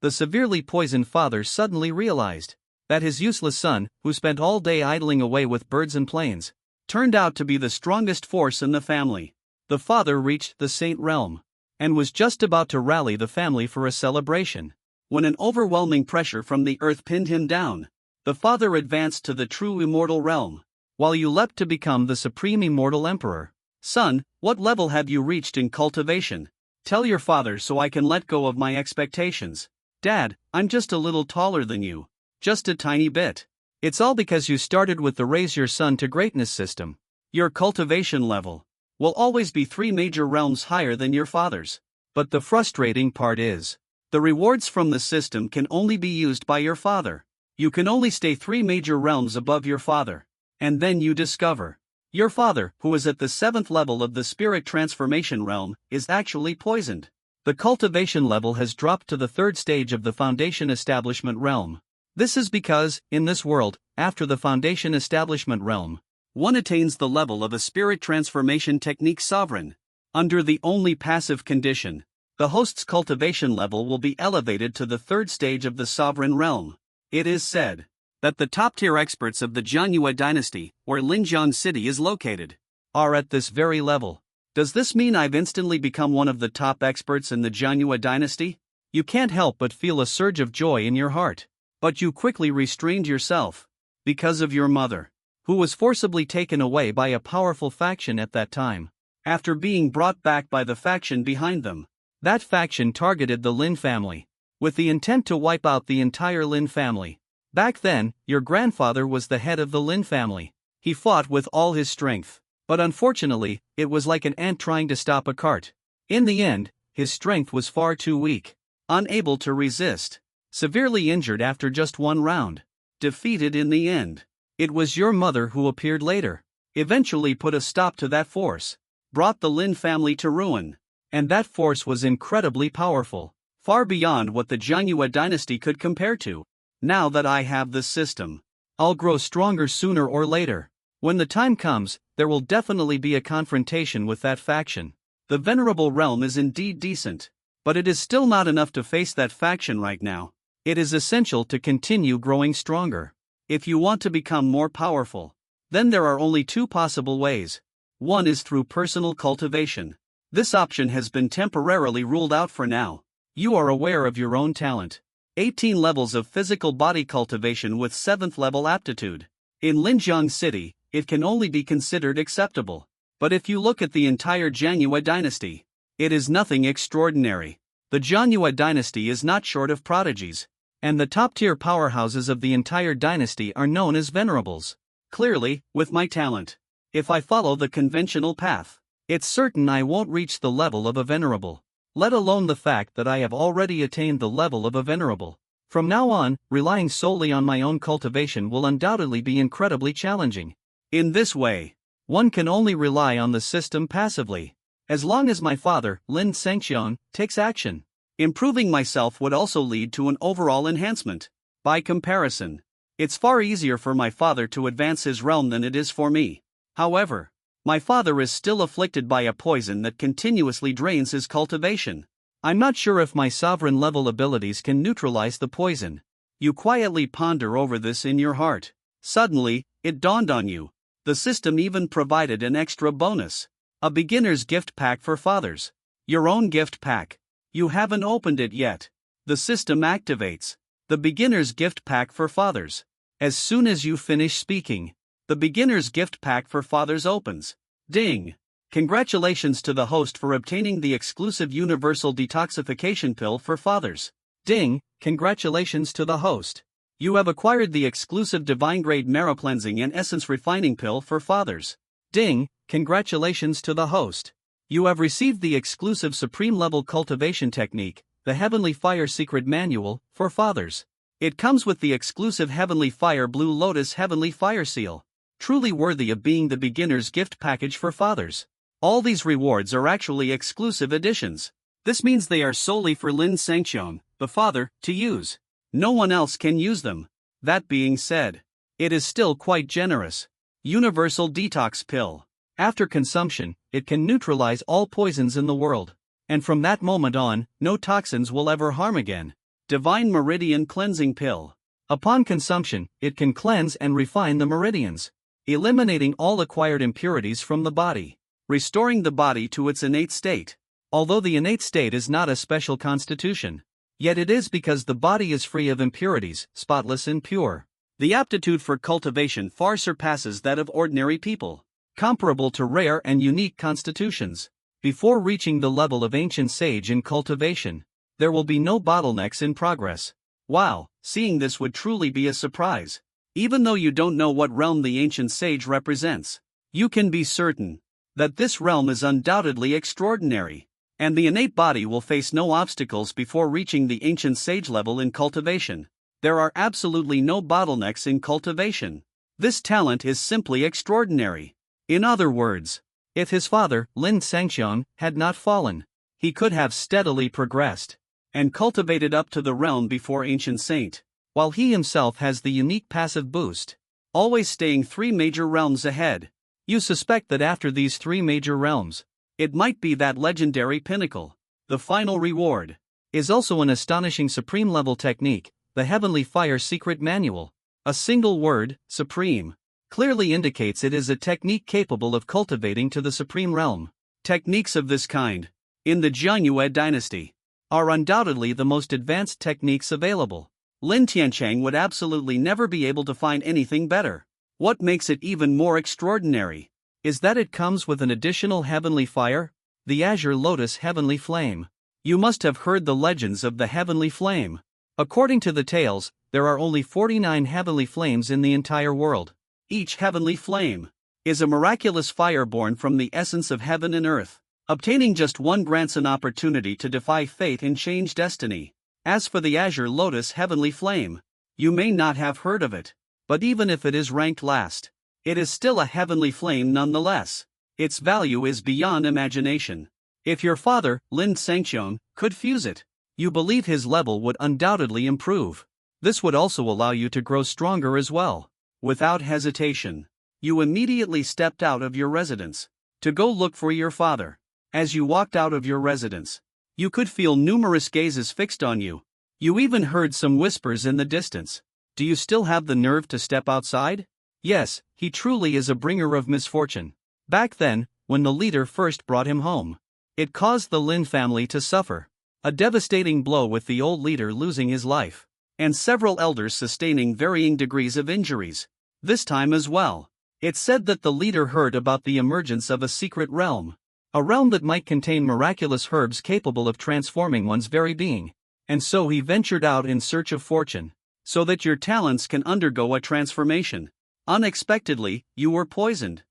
the severely poisoned father suddenly realized that his useless son, who spent all day idling away with birds and planes, turned out to be the strongest force in the family. The father reached the Saint realm and was just about to rally the family for a celebration when an overwhelming pressure from the earth pinned him down. The father advanced to the true immortal realm, while you leapt to become the supreme immortal emperor. Son, what level have you reached in cultivation? Tell your father so I can let go of my expectations. Dad, I'm just a little taller than you. Just a tiny bit. It's all because you started with the Raise Your Son to Greatness system. Your cultivation level will always be 3 major realms higher than your father's. But the frustrating part is, the rewards from the system can only be used by your father. You can only stay 3 major realms above your father. And then you discover your father, who is at the 7th level of the spirit transformation realm, is actually poisoned. The cultivation level has dropped to the 3rd stage of the foundation establishment realm. This is because, in this world, after the foundation establishment realm, one attains the level of a spirit transformation technique sovereign. Under the only passive condition, the host's cultivation level will be elevated to the 3rd stage of the sovereign realm. It is said that the top-tier experts of the Jianyue dynasty, where Linjiang City is located, are at this very level. Does this mean I've instantly become one of the top experts in the Jianyue dynasty? You can't help but feel a surge of joy in your heart. But you quickly restrained yourself because of your mother, who was forcibly taken away by a powerful faction at that time, after being brought back by the faction behind them. That faction targeted the Lin family, with the intent to wipe out the entire Lin family. Back then, your grandfather was the head of the Lin family. He fought with all his strength, but unfortunately, it was like an ant trying to stop a cart. In the end, his strength was far too weak, unable to resist, severely injured after just 1 round, defeated in the end. It was your mother who appeared later, eventually put a stop to that force, brought the Lin family to ruin. And that force was incredibly powerful, far beyond what the Jianyue dynasty could compare to. Now that I have this system, I'll grow stronger sooner or later. When the time comes, there will definitely be a confrontation with that faction. The venerable realm is indeed decent, but it is still not enough to face that faction right now. It is essential to continue growing stronger. If you want to become more powerful, then there are only 2 possible ways. One is through personal cultivation. This option has been temporarily ruled out for now. You are aware of your own talent. 18 levels of physical body cultivation with 7th level aptitude. In Linjiang City, it can only be considered acceptable. But if you look at the entire Jianyue dynasty, it is nothing extraordinary. The Jianyue dynasty is not short of prodigies, and the top-tier powerhouses of the entire dynasty are known as venerables. Clearly, with my talent, if I follow the conventional path, it's certain I won't reach the level of a venerable, let alone the fact that I have already attained the level of a venerable. From now on, relying solely on my own cultivation will undoubtedly be incredibly challenging. In this way, one can only rely on the system passively. As long as my father, Lin Sengxiong, takes action, improving myself would also lead to an overall enhancement. By comparison, it's far easier for my father to advance his realm than it is for me. However, my father is still afflicted by a poison that continuously drains his cultivation. I'm not sure if my sovereign level abilities can neutralize the poison. You quietly ponder over this in your heart. Suddenly, it dawned on you. The system even provided an extra bonus. A beginner's gift pack for fathers. Your own gift pack. You haven't opened it yet. The system activates the beginner's gift pack for fathers. As soon as you finish speaking, the beginner's gift pack for fathers opens. Ding! Congratulations to the host for obtaining the exclusive universal detoxification pill for fathers. Ding! Congratulations to the host. You have acquired the exclusive divine-grade marrow cleansing and essence refining pill for fathers. Ding! Congratulations to the host. You have received the exclusive supreme-level cultivation technique, the Heavenly Fire Secret Manual, for fathers. It comes with the exclusive Heavenly Fire Blue Lotus Heavenly Fire Seal. Truly worthy of being the beginner's gift package for fathers. All these rewards are actually exclusive editions. This means they are solely for Lin Sengxiong, the father, to use. No one else can use them. That being said, it is still quite generous. Universal Detox Pill. After consumption, it can neutralize all poisons in the world. And from that moment on, no toxins will ever harm again. Divine Meridian Cleansing Pill. Upon consumption, it can cleanse and refine the meridians, eliminating all acquired impurities from the body, restoring the body to its innate state. Although the innate state is not a special constitution, yet it is because the body is free of impurities, spotless and pure. The aptitude for cultivation far surpasses that of ordinary people, comparable to rare and unique constitutions. Before reaching the level of ancient sage in cultivation, there will be no bottlenecks in progress. Wow, seeing this would truly be a surprise. Even though you don't know what realm the ancient sage represents, you can be certain that this realm is undoubtedly extraordinary, and the innate body will face no obstacles before reaching the ancient sage level in cultivation. There are absolutely no bottlenecks in cultivation. This talent is simply extraordinary. In other words, if his father, Lin Sangxiang, had not fallen, he could have steadily progressed and cultivated up to the realm before ancient saint, while he himself has the unique passive boost, always staying 3 major realms ahead. You suspect that after these 3 major realms, it might be that legendary pinnacle. The final reward is also an astonishing supreme level technique, the Heavenly Fire Secret Manual. A single word, supreme, clearly indicates it is a technique capable of cultivating to the supreme realm. Techniques of this kind, in the Jiangyue dynasty, are undoubtedly the most advanced techniques available. Lin Tiancheng would absolutely never be able to find anything better. What makes it even more extraordinary is that it comes with an additional heavenly fire, the Azure Lotus Heavenly Flame. You must have heard the legends of the Heavenly Flame. According to the tales, there are only 49 heavenly flames in the entire world. Each heavenly flame is a miraculous fire born from the essence of heaven and earth. Obtaining just one grants an opportunity to defy fate and change destiny. As for the Azure Lotus Heavenly Flame, you may not have heard of it, but even if it is ranked last, it is still a heavenly flame nonetheless. Its value is beyond imagination. If your father, Lin Sangxiang, could fuse it, you believe his level would undoubtedly improve. This would also allow you to grow stronger as well. Without hesitation, you immediately stepped out of your residence to go look for your father. As you walked out of your residence, you could feel numerous gazes fixed on you. You even heard some whispers in the distance. Do you still have the nerve to step outside? Yes, he truly is a bringer of misfortune. Back then, when the leader first brought him home, it caused the Lin family to suffer a devastating blow, with the old leader losing his life, and several elders sustaining varying degrees of injuries. This time as well, it's said that the leader heard about the emergence of a secret realm. A realm that might contain miraculous herbs capable of transforming one's very being. And so he ventured out in search of fortune, so that your talents can undergo a transformation. Unexpectedly, you were poisoned.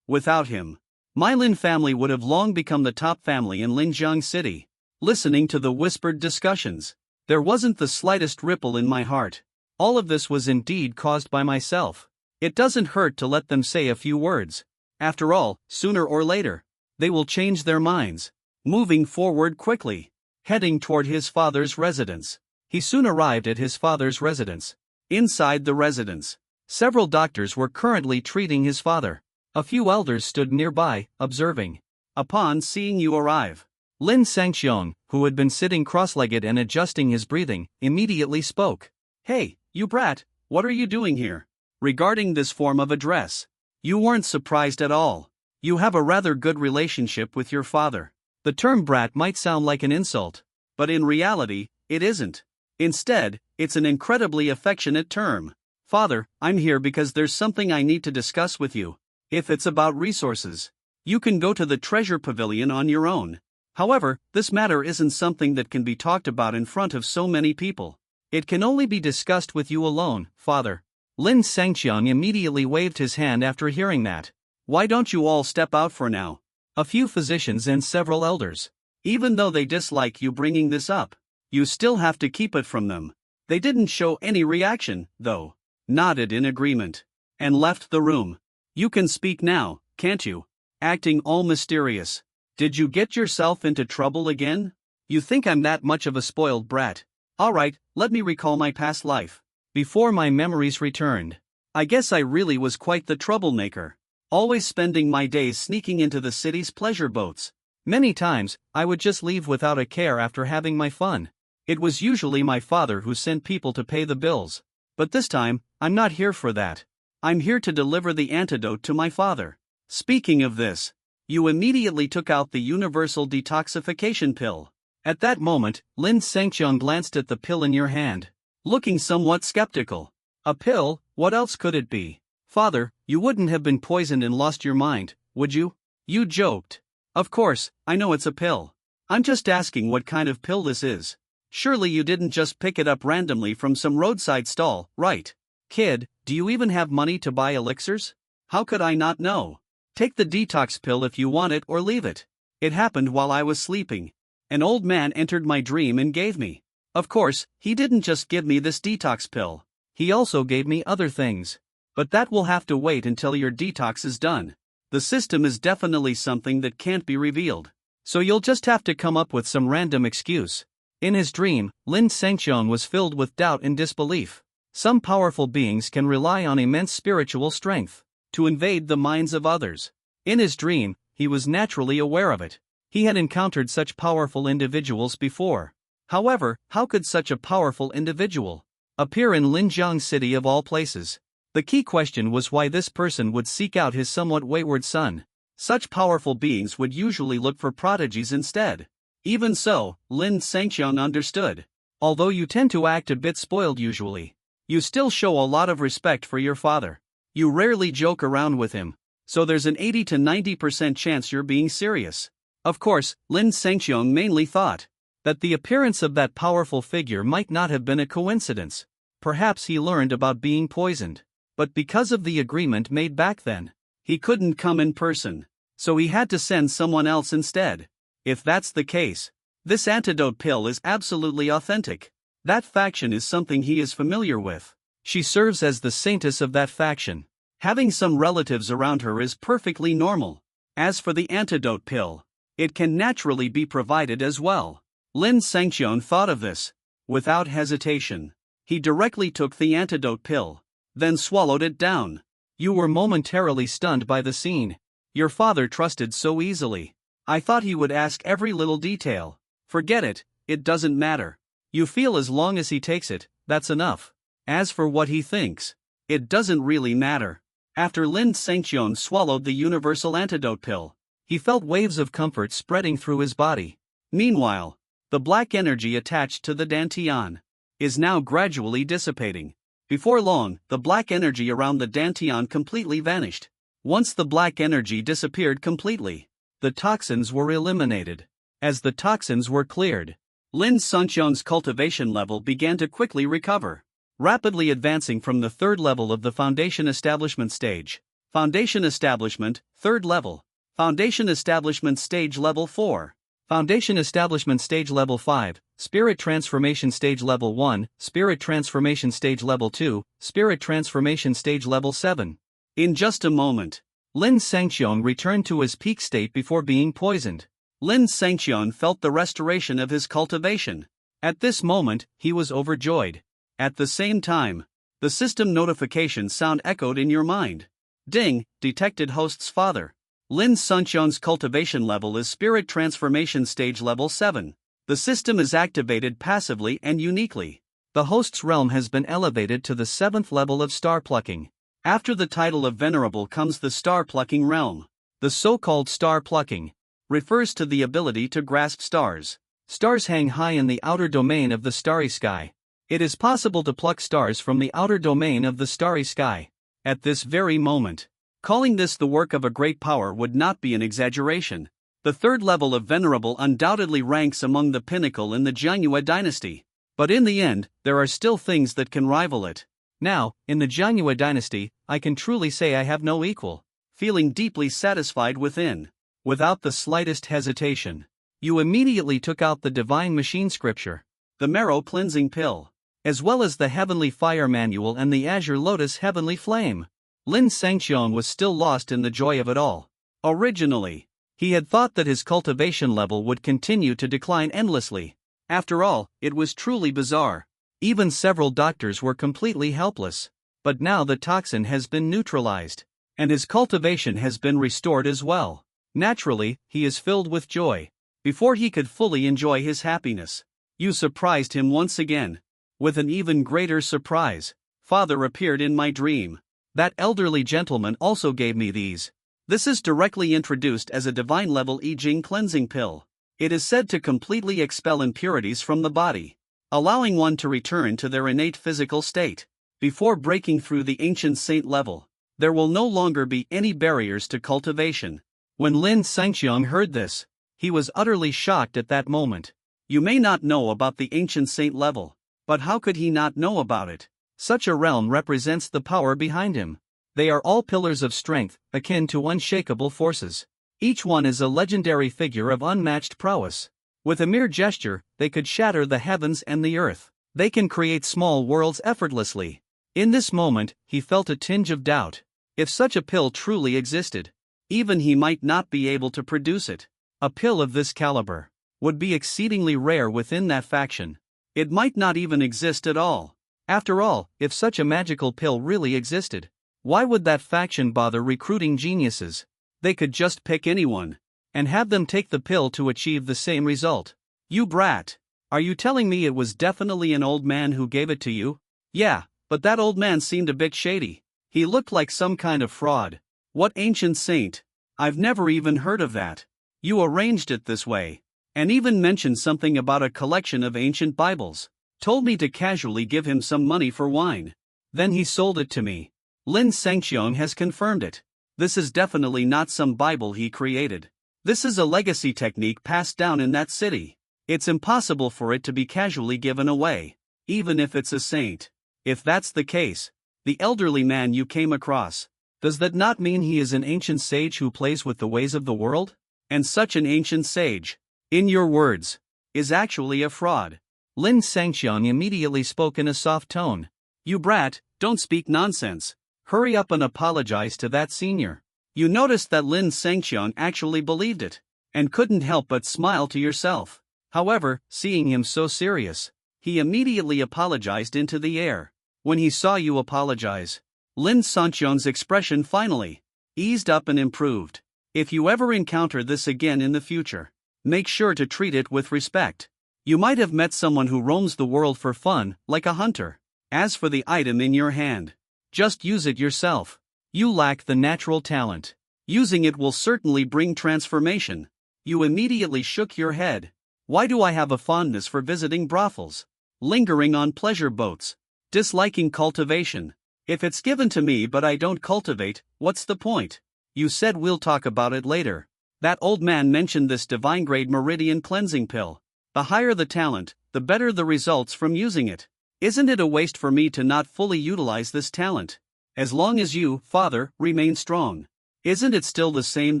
Without him, my Lin family would have long become the top family in Linjiang City. Listening to the whispered discussions, there wasn't the slightest ripple in my heart. All of this was indeed caused by myself. It doesn't hurt to let them say a few words. After all, sooner or later, they will change their minds. Moving forward quickly, heading toward his father's residence, he soon arrived at his father's residence. Inside the residence, several doctors were currently treating his father. A few elders stood nearby, observing. Upon seeing you arrive, Lin Sangxiang, who had been sitting cross-legged and adjusting his breathing, immediately spoke. Hey, you brat, what are you doing here? Regarding this form of address, you weren't surprised at all. You have a rather good relationship with your father. The term brat might sound like an insult, but in reality, it isn't. Instead, it's an incredibly affectionate term. Father, I'm here because there's something I need to discuss with you. If it's about resources, you can go to the treasure pavilion on your own. However, this matter isn't something that can be talked about in front of so many people. It can only be discussed with you alone, father. Lin Sangxiang immediately waved his hand after hearing that. Why don't you all step out for now? A few physicians and several elders. Even though they dislike you bringing this up, you still have to keep it from them. They didn't show any reaction, though, nodded in agreement, and left the room. You can speak now, can't you? Acting all mysterious. Did you get yourself into trouble again? You think I'm that much of a spoiled brat? Alright, let me recall my past life. Before my memories returned, I guess I really was quite the troublemaker. Always spending my days sneaking into the city's pleasure boats. Many times, I would just leave without a care after having my fun. It was usually my father who sent people to pay the bills. But this time, I'm not here for that. I'm here to deliver the antidote to my father. Speaking of this, you immediately took out the universal detoxification pill. At that moment, Lin Sangqiang glanced at the pill in your hand, looking somewhat skeptical. A pill? What else could it be? Father, you wouldn't have been poisoned and lost your mind, would you? You joked. Of course, I know it's a pill. I'm just asking what kind of pill this is. Surely you didn't just pick it up randomly from some roadside stall, right? Kid, do you even have money to buy elixirs? How could I not know? Take the detox pill if you want it or leave it. It happened while I was sleeping. An old man entered my dream and gave me. Of course, he didn't just give me this detox pill. He also gave me other things. But that will have to wait until your detox is done. The system is definitely something that can't be revealed. So you'll just have to come up with some random excuse. In his dream, Lin Sangqiang was filled with doubt and disbelief. Some powerful beings can rely on immense spiritual strength to invade the minds of others. In his dream, he was naturally aware of it. He had encountered such powerful individuals before. However, how could such a powerful individual appear in Linjiang City of all places? The key question was why this person would seek out his somewhat wayward son. Such powerful beings would usually look for prodigies instead. Even so, Lin Sangqiang understood. Although you tend to act a bit spoiled usually, you still show a lot of respect for your father. You rarely joke around with him, so there's an 80 to 90% chance you're being serious. Of course, Lin Sangqiang mainly thought that the appearance of that powerful figure might not have been a coincidence. Perhaps he learned about being poisoned. But because of the agreement made back then, he couldn't come in person, so he had to send someone else instead. If that's the case, this antidote pill is absolutely authentic. That faction is something he is familiar with. She serves as the saintess of that faction. Having some relatives around her is perfectly normal. As for the antidote pill, it can naturally be provided as well. Lin Sangqiang thought of this. Without hesitation, he directly took the antidote pill, then swallowed it down. You were momentarily stunned by the scene. Your father trusted so easily. I thought he would ask every little detail. Forget it, it doesn't matter. You feel as long as he takes it, that's enough. As for what he thinks, it doesn't really matter. After Lin Sangqiang swallowed the universal antidote pill, he felt waves of comfort spreading through his body. Meanwhile, the black energy attached to the dantian is now gradually dissipating. Before long, the black energy around the dantian completely vanished. Once the black energy disappeared completely, the toxins were eliminated. As the toxins were cleared, Lin Sangqiang's cultivation level began to quickly recover, rapidly advancing from the third level of the foundation establishment stage. Foundation establishment, third level. Foundation establishment stage level 4. Foundation establishment stage level 5, spirit transformation stage level 1, spirit transformation stage level 2, spirit transformation stage level 7. In just a moment, Lin Sangqiang returned to his peak state before being poisoned. Lin Sangqiang felt the restoration of his cultivation. At this moment, he was overjoyed. At the same time, the system notification sound echoed in your mind. Ding, detected host's father. Lin Sangqiang's cultivation level is spirit transformation stage level 7. The system is activated passively and uniquely. The host's realm has been elevated to the 7th level of star plucking. After the title of venerable comes the star plucking realm. The so-called star plucking refers to the ability to grasp stars. Stars hang high in the outer domain of the starry sky. It is possible to pluck stars from the outer domain of the starry sky. At this very moment, calling this the work of a great power would not be an exaggeration. The third level of venerable undoubtedly ranks among the pinnacle in the Jiangyue dynasty. But in the end, there are still things that can rival it. Now, in the Jiangyue dynasty, I can truly say I have no equal. Feeling deeply satisfied within, without the slightest hesitation, you immediately took out the divine machine scripture, the marrow cleansing pill, as well as the heavenly fire manual and the azure lotus heavenly flame. Lin Sangqiang was still lost in the joy of it all. Originally, he had thought that his cultivation level would continue to decline endlessly. After all, it was truly bizarre. Even several doctors were completely helpless. But now the toxin has been neutralized, and his cultivation has been restored as well. Naturally, he is filled with joy. Before he could fully enjoy his happiness, You surprised him once again. With an even greater surprise, Father appeared in my dream. That elderly gentleman also gave me these. This is directly introduced as a divine-level I Ching cleansing pill. It is said to completely expel impurities from the body, allowing one to return to their innate physical state. Before breaking through the ancient saint level, there will no longer be any barriers to cultivation. When Lin Sangxiang heard this, he was utterly shocked at that moment. You may not know about the ancient saint level, but how could he not know about it? Such a realm represents the power behind him. They are all pillars of strength, akin to unshakable forces. Each one is a legendary figure of unmatched prowess. With a mere gesture, they could shatter the heavens and the earth. They can create small worlds effortlessly. In this moment, he felt a tinge of doubt. If such a pill truly existed, even he might not be able to produce it. A pill of this caliber would be exceedingly rare within that faction. It might not even exist at all. After all, if such a magical pill really existed, why would that faction bother recruiting geniuses? They could just pick anyone and have them take the pill to achieve the same result. You brat! Are you telling me it was definitely an old man who gave it to you? Yeah, but that old man seemed a bit shady. He looked like some kind of fraud. What ancient saint? I've never even heard of that. You arranged it this way, and even mentioned something about a collection of ancient Bibles. Told me to casually give him some money for wine. Then he sold it to me. Lin Sangxiang has confirmed it. This is definitely not some Bible he created. This is a legacy technique passed down in that city. It's impossible for it to be casually given away, even if it's a saint. If that's the case, the elderly man you came across, does that not mean he is an ancient sage who plays with the ways of the world? And such an ancient sage, in your words, is actually a fraud. Lin Sangxiang immediately spoke in a soft tone. You brat, don't speak nonsense. Hurry up and apologize to that senior. You noticed that Lin Sangxiang actually believed it, and couldn't help but smile to yourself. However, seeing him so serious, he immediately apologized into the air. When he saw you apologize, Lin Sangxiang's expression finally eased up and improved. If you ever encounter this again in the future, make sure to treat it with respect. You might have met someone who roams the world for fun, like a hunter. As for the item in your hand, just use it yourself. You lack the natural talent. Using it will certainly bring transformation. You immediately shook your head. Why do I have a fondness for visiting brothels, lingering on pleasure boats, disliking cultivation? If it's given to me but I don't cultivate, what's the point? You said we'll talk about it later. That old man mentioned this divine-grade meridian cleansing pill. The higher the talent, the better the results from using it. Isn't it a waste for me to not fully utilize this talent? As long as you, Father, remain strong. Isn't it still the same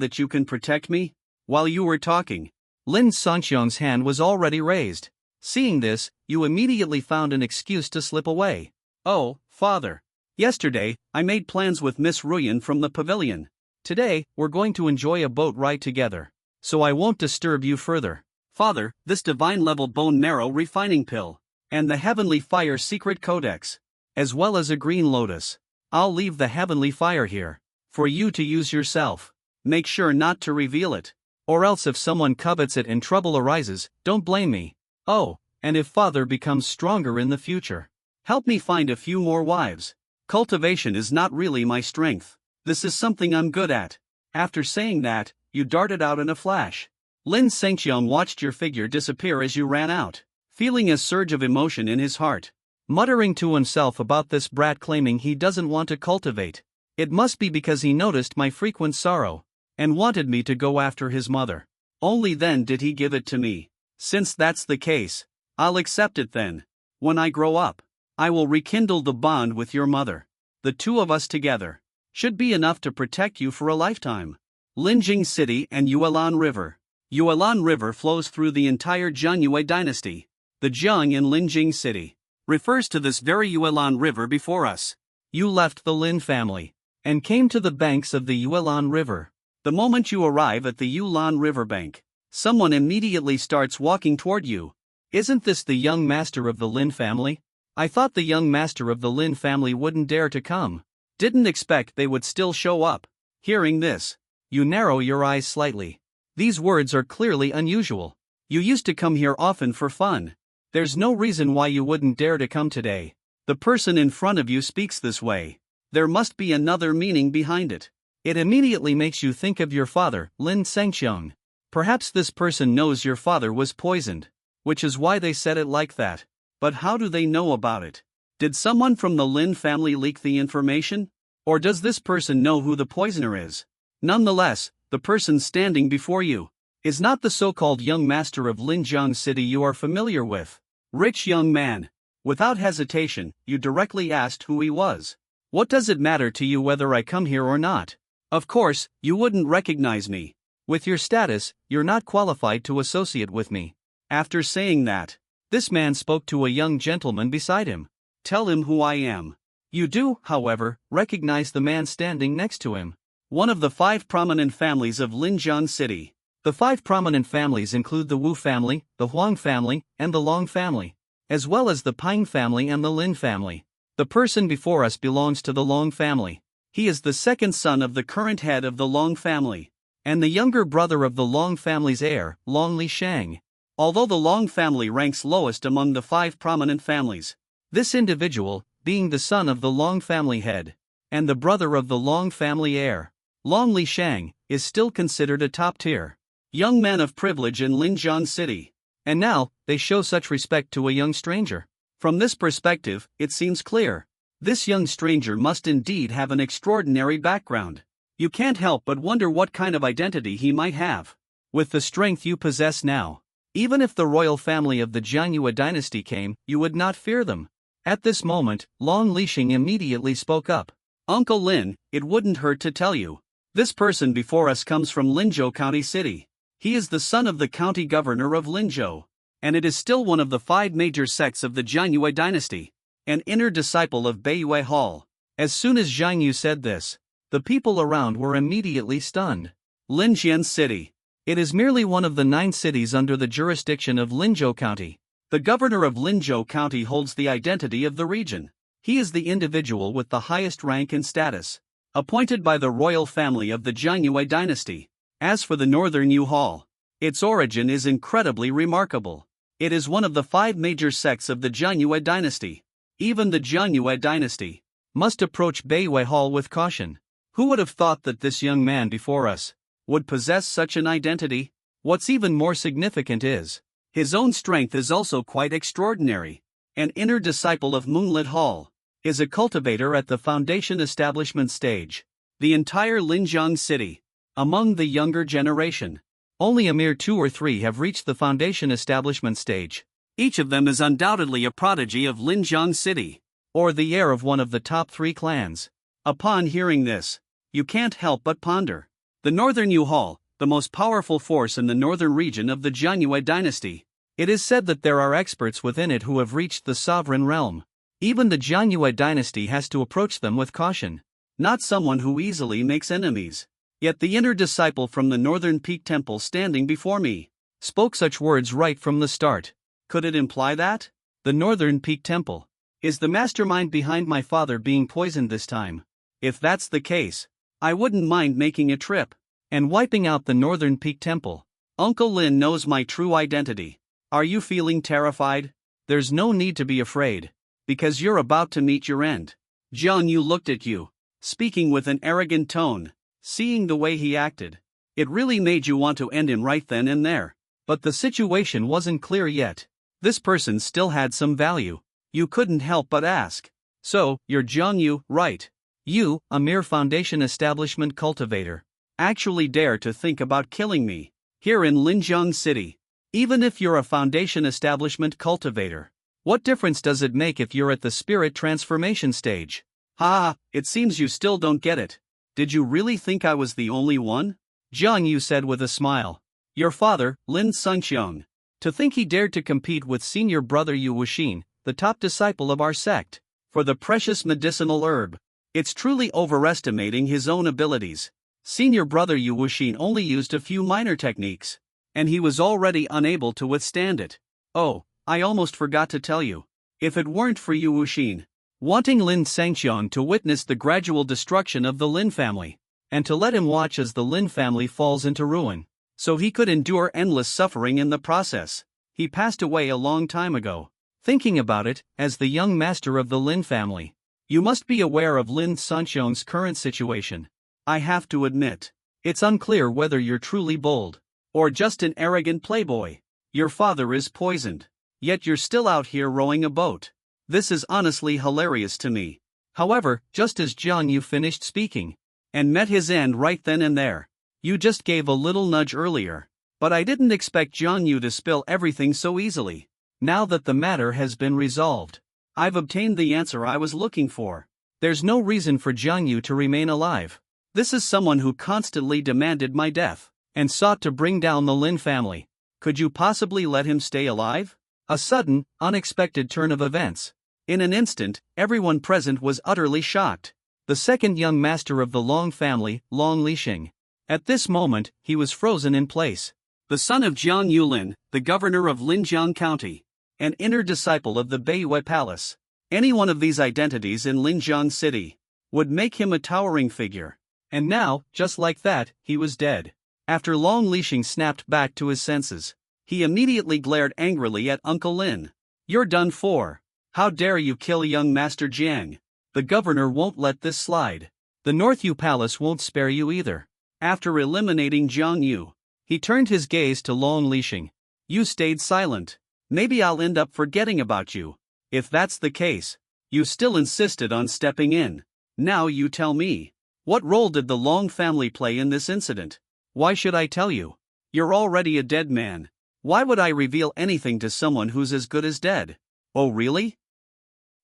that you can protect me? While you were talking, Lin Sangxiang's hand was already raised. Seeing this, you immediately found an excuse to slip away. Oh, Father. Yesterday, I made plans with Miss Ruyan from the pavilion. Today, we're going to enjoy a boat ride together. So I won't disturb you further. Father, this divine-level bone marrow refining pill, and the Heavenly Fire secret codex, as well as a green lotus. I'll leave the Heavenly Fire here, for you to use yourself. Make sure not to reveal it, or else if someone covets it and trouble arises, don't blame me. Oh, and if Father becomes stronger in the future, help me find a few more wives. Cultivation is not really my strength. This is something I'm good at. After saying that, you darted out in a flash. Lin Sangxiang watched your figure disappear as you ran out, feeling a surge of emotion in his heart. Muttering to himself about this brat claiming he doesn't want to cultivate. It must be because he noticed my frequent sorrow, and wanted me to go after his mother. Only then did he give it to me. Since that's the case, I'll accept it then. When I grow up, I will rekindle the bond with your mother. The two of us together should be enough to protect you for a lifetime. Linjing City and Yuelan River. Yuelan River flows through the entire Jianyue dynasty. The Jiang in Linjing City refers to this very Yuelan River before us. You left the Lin family and came to the banks of the Yuelan River. The moment you arrive at the Yuelan River bank, someone immediately starts walking toward you. Isn't this the young master of the Lin family? I thought the young master of the Lin family wouldn't dare to come. Didn't expect they would still show up. Hearing this, you narrow your eyes slightly. These words are clearly unusual. You used to come here often for fun. There's no reason why you wouldn't dare to come today. The person in front of you speaks this way. There must be another meaning behind it. It immediately makes you think of your father, Lin Sengxiong. Perhaps this person knows your father was poisoned, which is why they said it like that. But how do they know about it? Did someone from the Lin family leak the information? Or does this person know who the poisoner is? Nonetheless, the person standing before you is not the so-called young master of Linjiang City you are familiar with. Rich young man. Without hesitation, you directly asked who he was. What does it matter to you whether I come here or not? Of course, you wouldn't recognize me. With your status, you're not qualified to associate with me. After saying that, this man spoke to a young gentleman beside him. Tell him who I am. You do, however, recognize the man standing next to him. One of the 5 prominent families of Linjiang City. The 5 prominent families include the Wu family, the Huang family, and the Long family, as well as the Pang family and the Lin family. The person before us belongs to the Long family. He is the second son of the current head of the Long family, and the younger brother of the Long family's heir, Long Lishang. Although the Long family ranks lowest among the 5 prominent families, this individual, being the son of the Long family head, and the brother of the Long family heir, Long Lishang, is still considered a top-tier young man of privilege in Linjiang City. And now, they show such respect to a young stranger. From this perspective, it seems clear. This young stranger must indeed have an extraordinary background. You can't help but wonder what kind of identity he might have. With the strength you possess now, even if the royal family of the Jiangyue dynasty came, you would not fear them. At this moment, Long Lishing immediately spoke up. Uncle Lin, it wouldn't hurt to tell you. This person before us comes from Linzhou County City. He is the son of the county governor of Linzhou, and it is still one of the 5 major sects of the Jiangyue dynasty, an inner disciple of Beiyue Hall. As soon as Zhang Yu said this, the people around were immediately stunned. Linjiang City. It is merely one of the 9 cities under the jurisdiction of Linzhou County. The governor of Linzhou County holds the identity of the region. He is the individual with the highest rank and status, appointed by the royal family of the Jiangyue dynasty. As for the Northern Yu Hall, its origin is incredibly remarkable. It is one of the 5 major sects of the Jiangyue dynasty. Even the Jiangyue dynasty must approach Beiyue Hall with caution. Who would have thought that this young man before us would possess such an identity? What's even more significant is, his own strength is also quite extraordinary. An inner disciple of Moonlit Hall, is a cultivator at the foundation establishment stage. The entire Linjiang City, among the younger generation, only a mere 2 or 3 have reached the foundation establishment stage. Each of them is undoubtedly a prodigy of Linjiang City, or the heir of one of the top 3 clans. Upon hearing this, you can't help but ponder. The Northern Yu Hall, the most powerful force in the northern region of the Jiangyue dynasty. It is said that there are experts within it who have reached the sovereign realm. Even the Jiangyue dynasty has to approach them with caution, not someone who easily makes enemies. Yet the inner disciple from the Northern Peak Temple standing before me spoke such words right from the start. Could it imply that the Northern Peak Temple is the mastermind behind my father being poisoned this time? If that's the case, I wouldn't mind making a trip and wiping out the Northern Peak Temple. Uncle Lin knows my true identity. Are you feeling terrified? There's no need to be afraid, because you're about to meet your end. Zhang Yu looked at you, speaking with an arrogant tone. Seeing the way he acted, it really made you want to end him right then and there. But the situation wasn't clear yet. This person still had some value. You couldn't help but ask. So, you're Zhang Yu, right? You, a mere foundation establishment cultivator, actually dare to think about killing me, here in Linjiang City? Even if you're a foundation establishment cultivator, what difference does it make if you're at the spirit transformation stage? Ha, it seems you still don't get it. Did you really think I was the only one? Zhang Yu said with a smile. Your father, Lin Sengxiong. To think he dared to compete with senior brother Yu Wuxin, the top disciple of our sect, for the precious medicinal herb. It's truly overestimating his own abilities. Senior brother Yu Wuxin only used a few minor techniques, and he was already unable to withstand it. Oh, I almost forgot to tell you. If it weren't for Yu Wuxin wanting Lin Sengxiong to witness the gradual destruction of the Lin family, and to let him watch as the Lin family falls into ruin, so he could endure endless suffering in the process, He passed away a long time ago. Thinking about it, as the young master of the Lin family, you must be aware of Lin Sanxiong's current situation. I have to admit, it's unclear whether you're truly bold, or just an arrogant playboy. Your father is poisoned, yet you're still out here rowing a boat. This is honestly hilarious to me. However, just as Jiang Yu finished speaking, and met his end right then and there, you just gave a little nudge earlier. But I didn't expect Jiang Yu to spill everything so easily. Now that the matter has been resolved, I've obtained the answer I was looking for. There's no reason for Jiang Yu to remain alive. This is someone who constantly demanded my death, and sought to bring down the Lin family. Could you possibly let him stay alive? A sudden, unexpected turn of events. In an instant, everyone present was utterly shocked. The second young master of the Long family, Long Lixing. At this moment, he was frozen in place. The son of Jiang Yulin, the governor of Linjiang County, an inner disciple of the Beiyue Palace. Any one of these identities in Linjiang City would make him a towering figure. And now, just like that, he was dead. After Long Lixing snapped back to his senses, he immediately glared angrily at Uncle Lin. You're done for. How dare you kill young Master Jiang? The governor won't let this slide. The North Yu Palace won't spare you either. After eliminating Jiang Yu, he turned his gaze to Long Lixing. You stayed silent. Maybe I'll end up forgetting about you. If that's the case, you still insisted on stepping in. Now you tell me. What role did the Long family play in this incident? Why should I tell you? You're already a dead man. Why would I reveal anything to someone who's as good as dead? Oh really?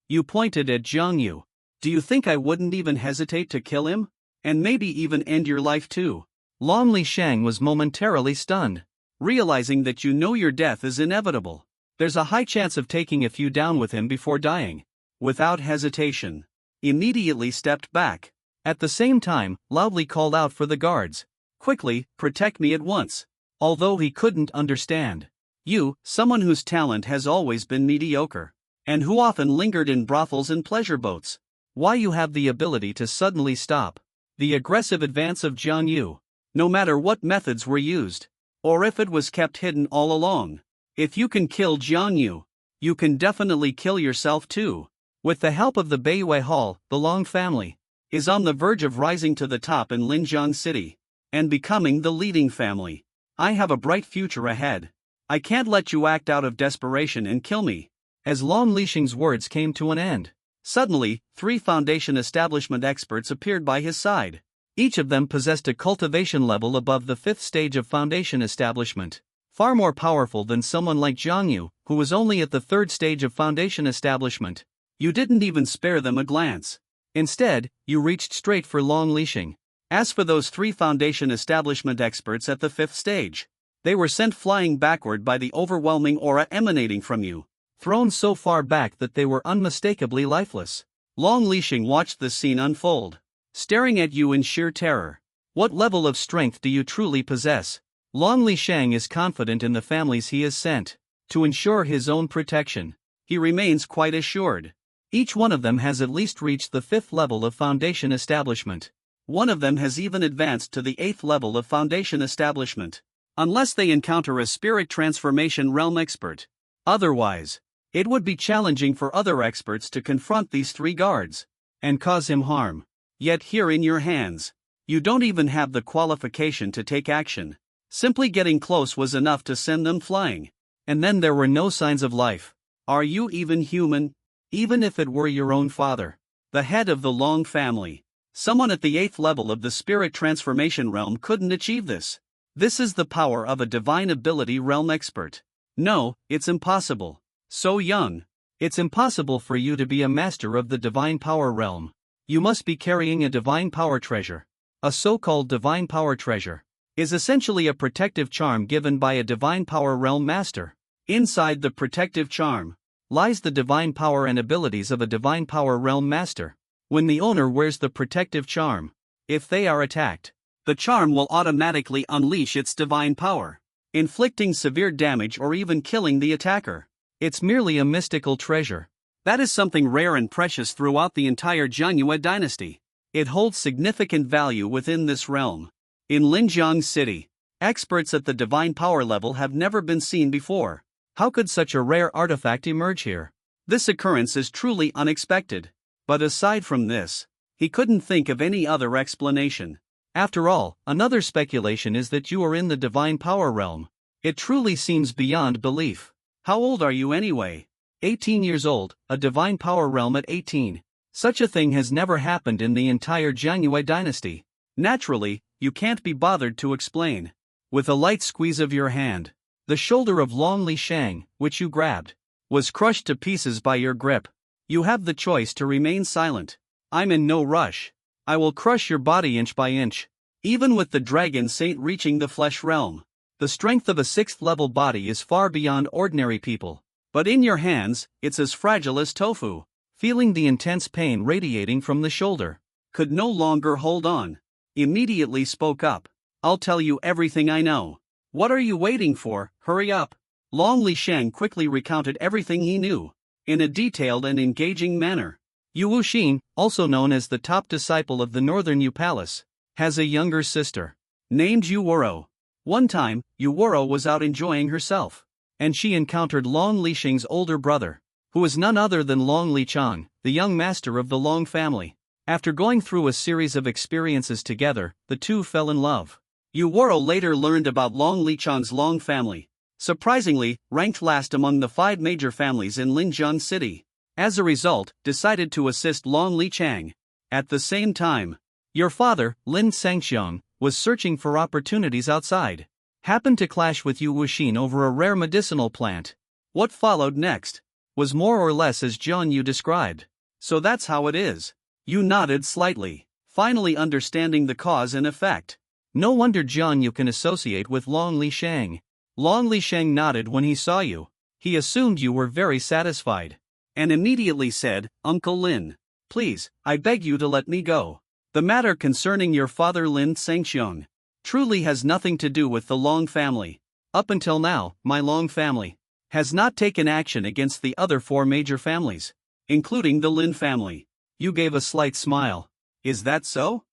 You pointed at Jiang Yu. Do you think I wouldn't even hesitate to kill him? And maybe even end your life too? Long Lixing was momentarily stunned, realizing that you know your death is inevitable. There's a high chance of taking a few down with him before dying. Without hesitation, immediately stepped back. At the same time, loudly called out for the guards. Quickly, protect me at once. Although he couldn't understand. You, someone whose talent has always been mediocre, and who often lingered in brothels and pleasure boats. Why you have the ability to suddenly stop the aggressive advance of Jiang Yu, no matter what methods were used, or if it was kept hidden all along. If you can kill Jiang Yu, you can definitely kill yourself too. With the help of the Beiyue Hall, the Long family is on the verge of rising to the top in Linjiang City, and becoming the leading family. I have a bright future ahead. I can't let you act out of desperation and kill me. As Long Lixing's words came to an end, suddenly, 3 foundation establishment experts appeared by his side. Each of them possessed a cultivation level above the 5th stage of foundation establishment, far more powerful than someone like Jiang Yu, who was only at the 3rd stage of foundation establishment. You didn't even spare them a glance. Instead, you reached straight for Long Lixing. As for those 3 foundation establishment experts at the 5th stage, they were sent flying backward by the overwhelming aura emanating from you, thrown so far back that they were unmistakably lifeless. Long Lixing watched the scene unfold, staring at you in sheer terror. What level of strength do you truly possess? Long Lixing is confident in the families he has sent to ensure his own protection. He remains quite assured. Each one of them has at least reached the 5th level of foundation establishment. One of them has even advanced to the 8th level of foundation establishment. Unless they encounter a spirit transformation realm expert. Otherwise, it would be challenging for other experts to confront these 3 guards and cause him harm. Yet here in your hands, you don't even have the qualification to take action. Simply getting close was enough to send them flying. And then there were no signs of life. Are you even human? Even if it were your own father, the head of the Long family, someone at the 8th level of the spirit transformation realm couldn't achieve this. This is the power of a divine ability realm expert. No, it's impossible. So young. It's impossible for you to be a master of the divine power realm. You must be carrying a divine power treasure. A so-called divine power treasure is essentially a protective charm given by a divine power realm master. Inside the protective charm lies the divine power and abilities of a divine power realm master. When the owner wears the protective charm, if they are attacked, the charm will automatically unleash its divine power, inflicting severe damage or even killing the attacker. It's merely a mystical treasure. That is something rare and precious throughout the entire Jiangyue dynasty. It holds significant value within this realm. In Linjiang City, experts at the divine power level have never been seen before. How could such a rare artifact emerge here? This occurrence is truly unexpected. But aside from this, he couldn't think of any other explanation. After all, another speculation is that you are in the divine power realm. It truly seems beyond belief. How old are you anyway? 18 years old, a divine power realm at 18. Such a thing has never happened in the entire Jianyue dynasty. Naturally, you can't be bothered to explain. With a light squeeze of your hand, the shoulder of Long Li Shang, which you grabbed, was crushed to pieces by your grip. You have the choice to remain silent. I'm in no rush. I will crush your body inch by inch. Even with the Dragon Saint reaching the flesh realm, the strength of a 6th level body is far beyond ordinary people. But in your hands, it's as fragile as tofu. Feeling the intense pain radiating from the shoulder, could no longer hold on. Immediately spoke up. I'll tell you everything I know. What are you waiting for? Hurry up. Long Li Shang quickly recounted everything he knew, in a detailed and engaging manner. Yu Wuxin, also known as the top disciple of the Northern Yu Palace, has a younger sister, named Yu Wuro. One time, Yu Wuro was out enjoying herself, and she encountered Long Li Shang's older brother, who is none other than Long Li Chang, the young master of the Long family. After going through a series of experiences together, the two fell in love. Yu Wuro later learned about Long Li Chang's Long family, surprisingly, ranked last among the 5 major families in Linjiang City. As a result, decided to assist Long Li Chang. At the same time, your father, Lin Sangxiang, was searching for opportunities outside. Happened to clash with Yu Wuxin over a rare medicinal plant. What followed next was more or less as Jian Yu described. So that's how it is. You nodded slightly, finally understanding the cause and effect. No wonder Jian Yu can associate with Long Li Shang. Long Li Shang nodded when he saw you. He assumed you were very satisfied, and immediately said, Uncle Lin, please, I beg you to let me go. The matter concerning your father Lin Sangxiang truly has nothing to do with the Long family. Up until now, my Long family has not taken action against the other 4 major families, including the Lin family. You gave a slight smile. Is that so?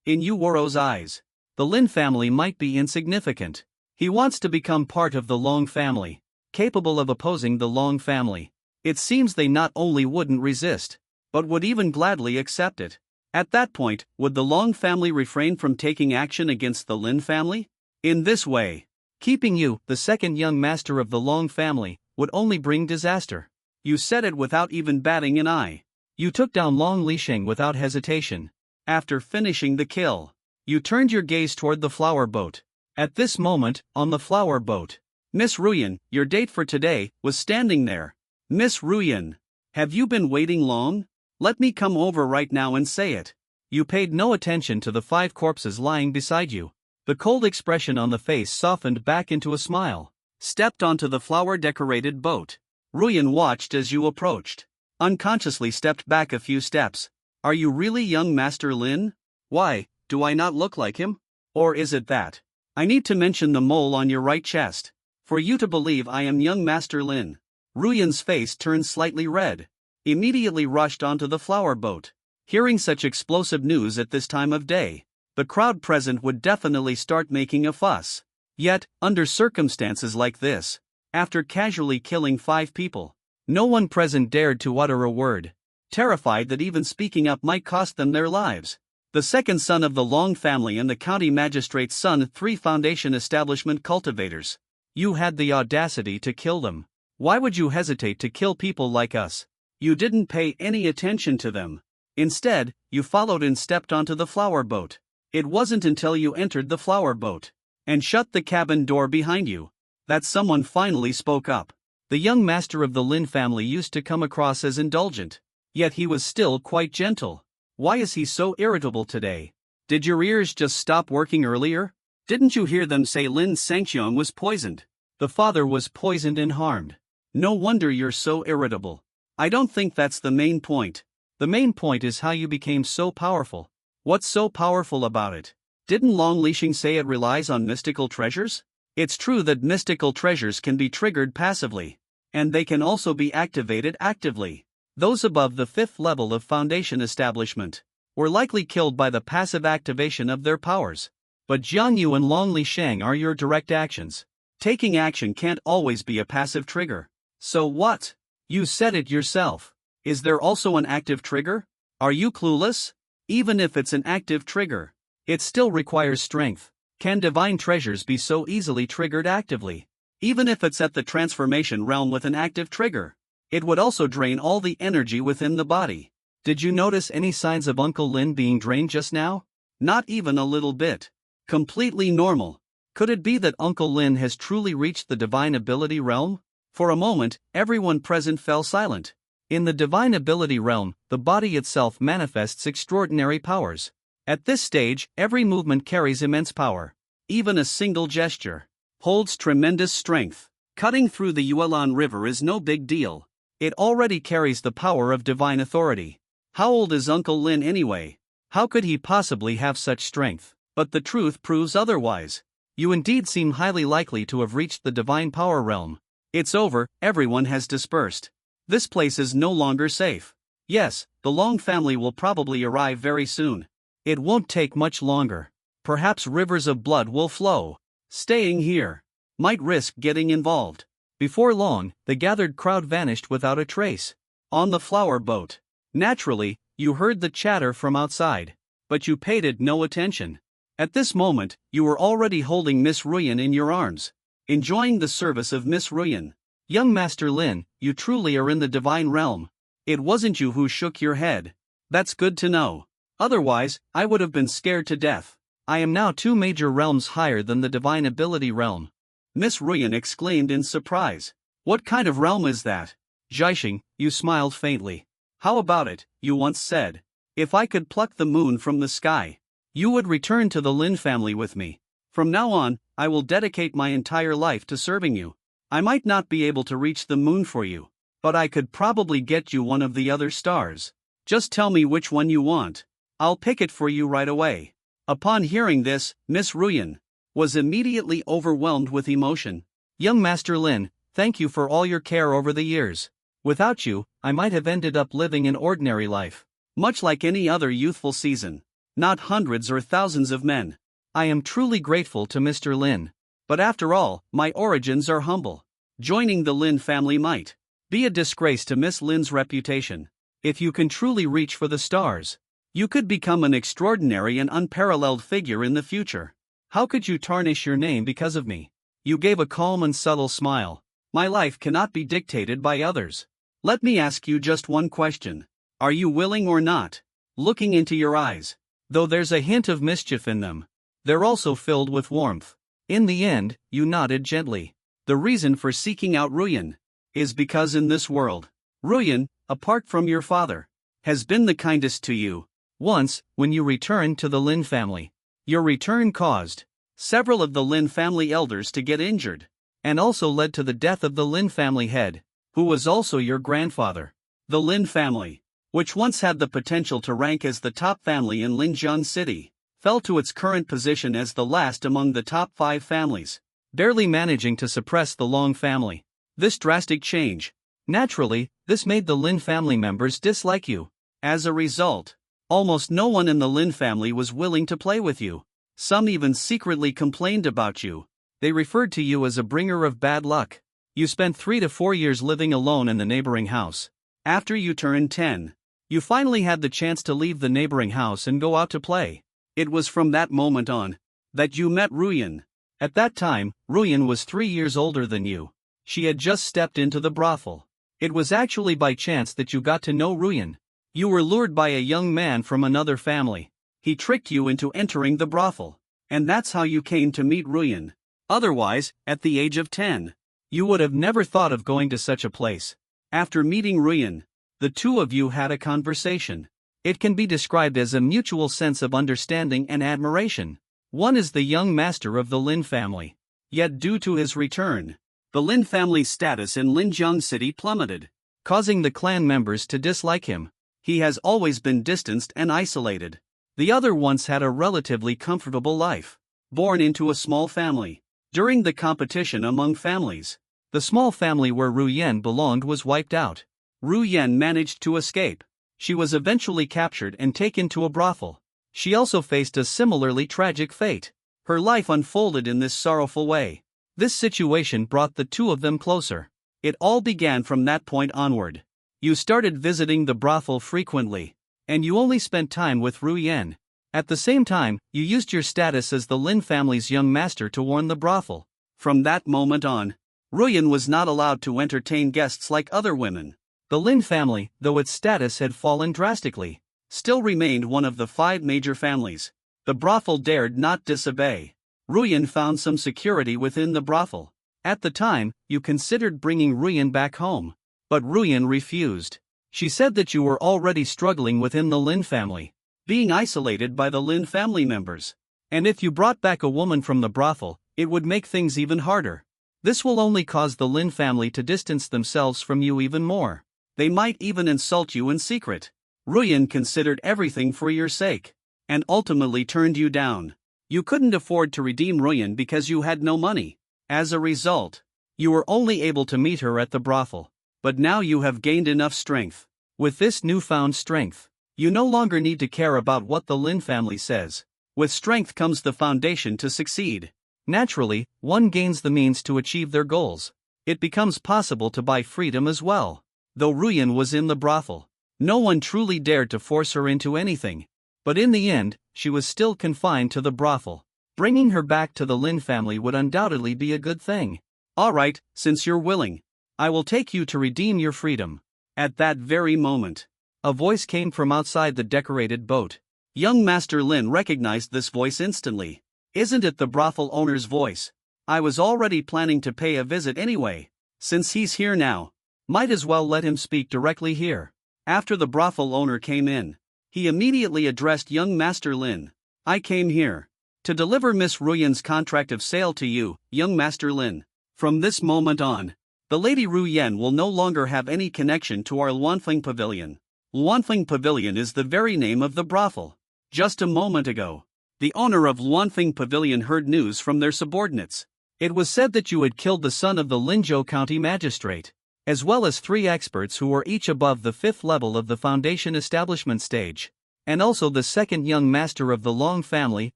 In Yu Wuro's eyes, the Lin family might be insignificant. He wants to become part of the Long family, capable of opposing the Long family. It seems they not only wouldn't resist, but would even gladly accept it. At that point, would the Long family refrain from taking action against the Lin family? In this way, keeping you, the second young master of the Long family, would only bring disaster. You said it without even batting an eye. You took down Long Li Shang without hesitation. After finishing the kill, you turned your gaze toward the flower boat. At this moment, on the flower boat, Miss Ruyan, your date for today, was standing there. Miss Ruyan, have you been waiting long? Let me come over right now and say it. You paid no attention to the 5 corpses lying beside you. The cold expression on the face softened back into a smile. Stepped onto the flower-decorated boat. Ruyan watched as you approached. Unconsciously stepped back a few steps. Are you really young Master Lin? Why, do I not look like him? Or is it that I need to mention the mole on your right chest for you to believe I am young Master Lin? Ruyan's face turned slightly red. Immediately rushed onto the flower boat. Hearing such explosive news at this time of day, the crowd present would definitely start making a fuss. Yet, under circumstances like this, after casually killing 5 people, no one present dared to utter a word, terrified that even speaking up might cost them their lives. The second son of the Long family and the county magistrate's son, 3 foundation establishment cultivators. You had the audacity to kill them. Why would you hesitate to kill people like us? You didn't pay any attention to them. Instead, you followed and stepped onto the flower boat. It wasn't until you entered the flower boat and shut the cabin door behind you that someone finally spoke up. The young master of the Lin family used to come across as indulgent, yet he was still quite gentle. Why is he so irritable today? Did your ears just stop working earlier? Didn't you hear them say Lin Sangxiang was poisoned? The father was poisoned and harmed. No wonder you're so irritable. I don't think that's the main point. The main point is how you became so powerful. What's so powerful about it? Didn't Long Lixing say it relies on mystical treasures? It's true that mystical treasures can be triggered passively, and they can also be activated actively. Those above the 5th level of foundation establishment were likely killed by the passive activation of their powers. But Jiang Yu and Long Li Shang are your direct actions. Taking action can't always be a passive trigger. So what? You said it yourself. Is there also an active trigger? Are you clueless? Even if it's an active trigger, it still requires strength. Can divine treasures be so easily triggered actively? Even if it's at the transformation realm with an active trigger, it would also drain all the energy within the body. Did you notice any signs of Uncle Lin being drained just now? Not even a little bit. Completely normal. Could it be that Uncle Lin has truly reached the divine ability realm? For a moment, everyone present fell silent. In the divine ability realm, the body itself manifests extraordinary powers. At this stage, every movement carries immense power. Even a single gesture holds tremendous strength. Cutting through the Yuelan River is no big deal. It already carries the power of divine authority. How old is Uncle Lin anyway? How could he possibly have such strength? But the truth proves otherwise. You indeed seem highly likely to have reached the divine power realm. It's over, everyone has dispersed. This place is no longer safe. Yes, the Long family will probably arrive very soon. It won't take much longer. Perhaps rivers of blood will flow. Staying here might risk getting involved. Before long, the gathered crowd vanished without a trace. On the flower boat. Naturally, you heard the chatter from outside, but you paid it no attention. At this moment, you were already holding Miss Ruyan in your arms, enjoying the service of Miss Ruyan. Young Master Lin, you truly are in the divine realm. It wasn't you who shook your head. That's good to know. Otherwise, I would have been scared to death. I am now 2 major realms higher than the divine ability realm. Miss Ruyan exclaimed in surprise. What kind of realm is that? Zhaixing, you smiled faintly. How about it, you once said. If I could pluck the moon from the sky, you would return to the Lin family with me. From now on, I will dedicate my entire life to serving you. I might not be able to reach the moon for you, but I could probably get you one of the other stars. Just tell me which one you want. I'll pick it for you right away. Upon hearing this, Miss Ruyan was immediately overwhelmed with emotion. Young Master Lin, thank you for all your care over the years. Without you, I might have ended up living an ordinary life, much like any other youthful season. Not hundreds or thousands of men. I am truly grateful to Mr. Lin. But after all, my origins are humble. Joining the Lin family might be a disgrace to Miss Lin's reputation. If you can truly reach for the stars, you could become an extraordinary and unparalleled figure in the future. How could you tarnish your name because of me? You gave a calm and subtle smile. My life cannot be dictated by others. Let me ask you just one question. Are you willing or not? Looking into your eyes, though there's a hint of mischief in them, they're also filled with warmth. In the end, you nodded gently. The reason for seeking out Ruyan is because in this world, Ruyan, apart from your father, has been the kindest to you. Once, when you returned to the Lin family, your return caused several of the Lin family elders to get injured, and also led to the death of the Lin family head, who was also your grandfather. The Lin family, which once had the potential to rank as the top family in Linjiang City, fell to its current position as the last among the top 5 families, barely managing to suppress the Long family. This drastic change, naturally, this made the Lin family members dislike you. As a result, almost no one in the Lin family was willing to play with you. Some even secretly complained about you. They referred to you as a bringer of bad luck. You spent 3 to 4 years living alone in the neighboring house. After you turned 10, you finally had the chance to leave the neighboring house and go out to play. It was from that moment on that you met Ruyan. At that time, Ruyan was 3 years older than you. She had just stepped into the brothel. It was actually by chance that you got to know Ruyan. You were lured by a young man from another family. He tricked you into entering the brothel, and that's how you came to meet Ruyan. Otherwise, at the age of 10, you would have never thought of going to such a place. After meeting Ruyan, the two of you had a conversation. It can be described as a mutual sense of understanding and admiration. One is the young master of the Lin family. Yet due to his return, the Lin family's status in Linjiang City plummeted, causing the clan members to dislike him. He has always been distanced and isolated. The other once had a relatively comfortable life, born into a small family. During the competition among families, the small family where Ruyan belonged was wiped out. Ruyan managed to escape. She was eventually captured and taken to a brothel. She also faced a similarly tragic fate. Her life unfolded in this sorrowful way. This situation brought the two of them closer. It all began from that point onward. You started visiting the brothel frequently, and you only spent time with Ru Yen. At the same time, you used your status as the Lin family's young master to warn the brothel. From that moment on, Ru Yen was not allowed to entertain guests like other women. The Lin family, though its status had fallen drastically, still remained one of the 5 major families. The brothel dared not disobey. Ru Yen found some security within the brothel. At the time, you considered bringing Ru Yen back home, but Ru Yen refused. She said that you were already struggling within the Lin family, being isolated by the Lin family members. And if you brought back a woman from the brothel, it would make things even harder. This will only cause the Lin family to distance themselves from you even more. They might even insult you in secret. Ru Yen considered everything for your sake, and ultimately turned you down. You couldn't afford to redeem Ru Yen because you had no money. As a result, you were only able to meet her at the brothel. But now you have gained enough strength. With this newfound strength, you no longer need to care about what the Lin family says. With strength comes the foundation to succeed. Naturally, one gains the means to achieve their goals. It becomes possible to buy freedom as well. Though Ru Yen was in the brothel, no one truly dared to force her into anything. But in the end, she was still confined to the brothel. Bringing her back to the Lin family would undoubtedly be a good thing. Alright, since you're willing, I will take you to redeem your freedom. At that very moment, a voice came from outside the decorated boat. Young Master Lin recognized this voice instantly. Isn't it the brothel owner's voice? I was already planning to pay a visit anyway. Since he's here now, might as well let him speak directly here. After the brothel owner came in, he immediately addressed young Master Lin. I came here to deliver Miss Ru Yen's contract of sale to you, young Master Lin. From this moment on, the Lady Ru Yen will no longer have any connection to our Luanfeng Pavilion. Luanfeng Pavilion is the very name of the brothel. Just a moment ago, the owner of Luanfeng Pavilion heard news from their subordinates. It was said that you had killed the son of the Linzhou County magistrate, as well as 3 experts who were each above the 5th level of the foundation establishment stage, and also the 2nd young master of the Long family,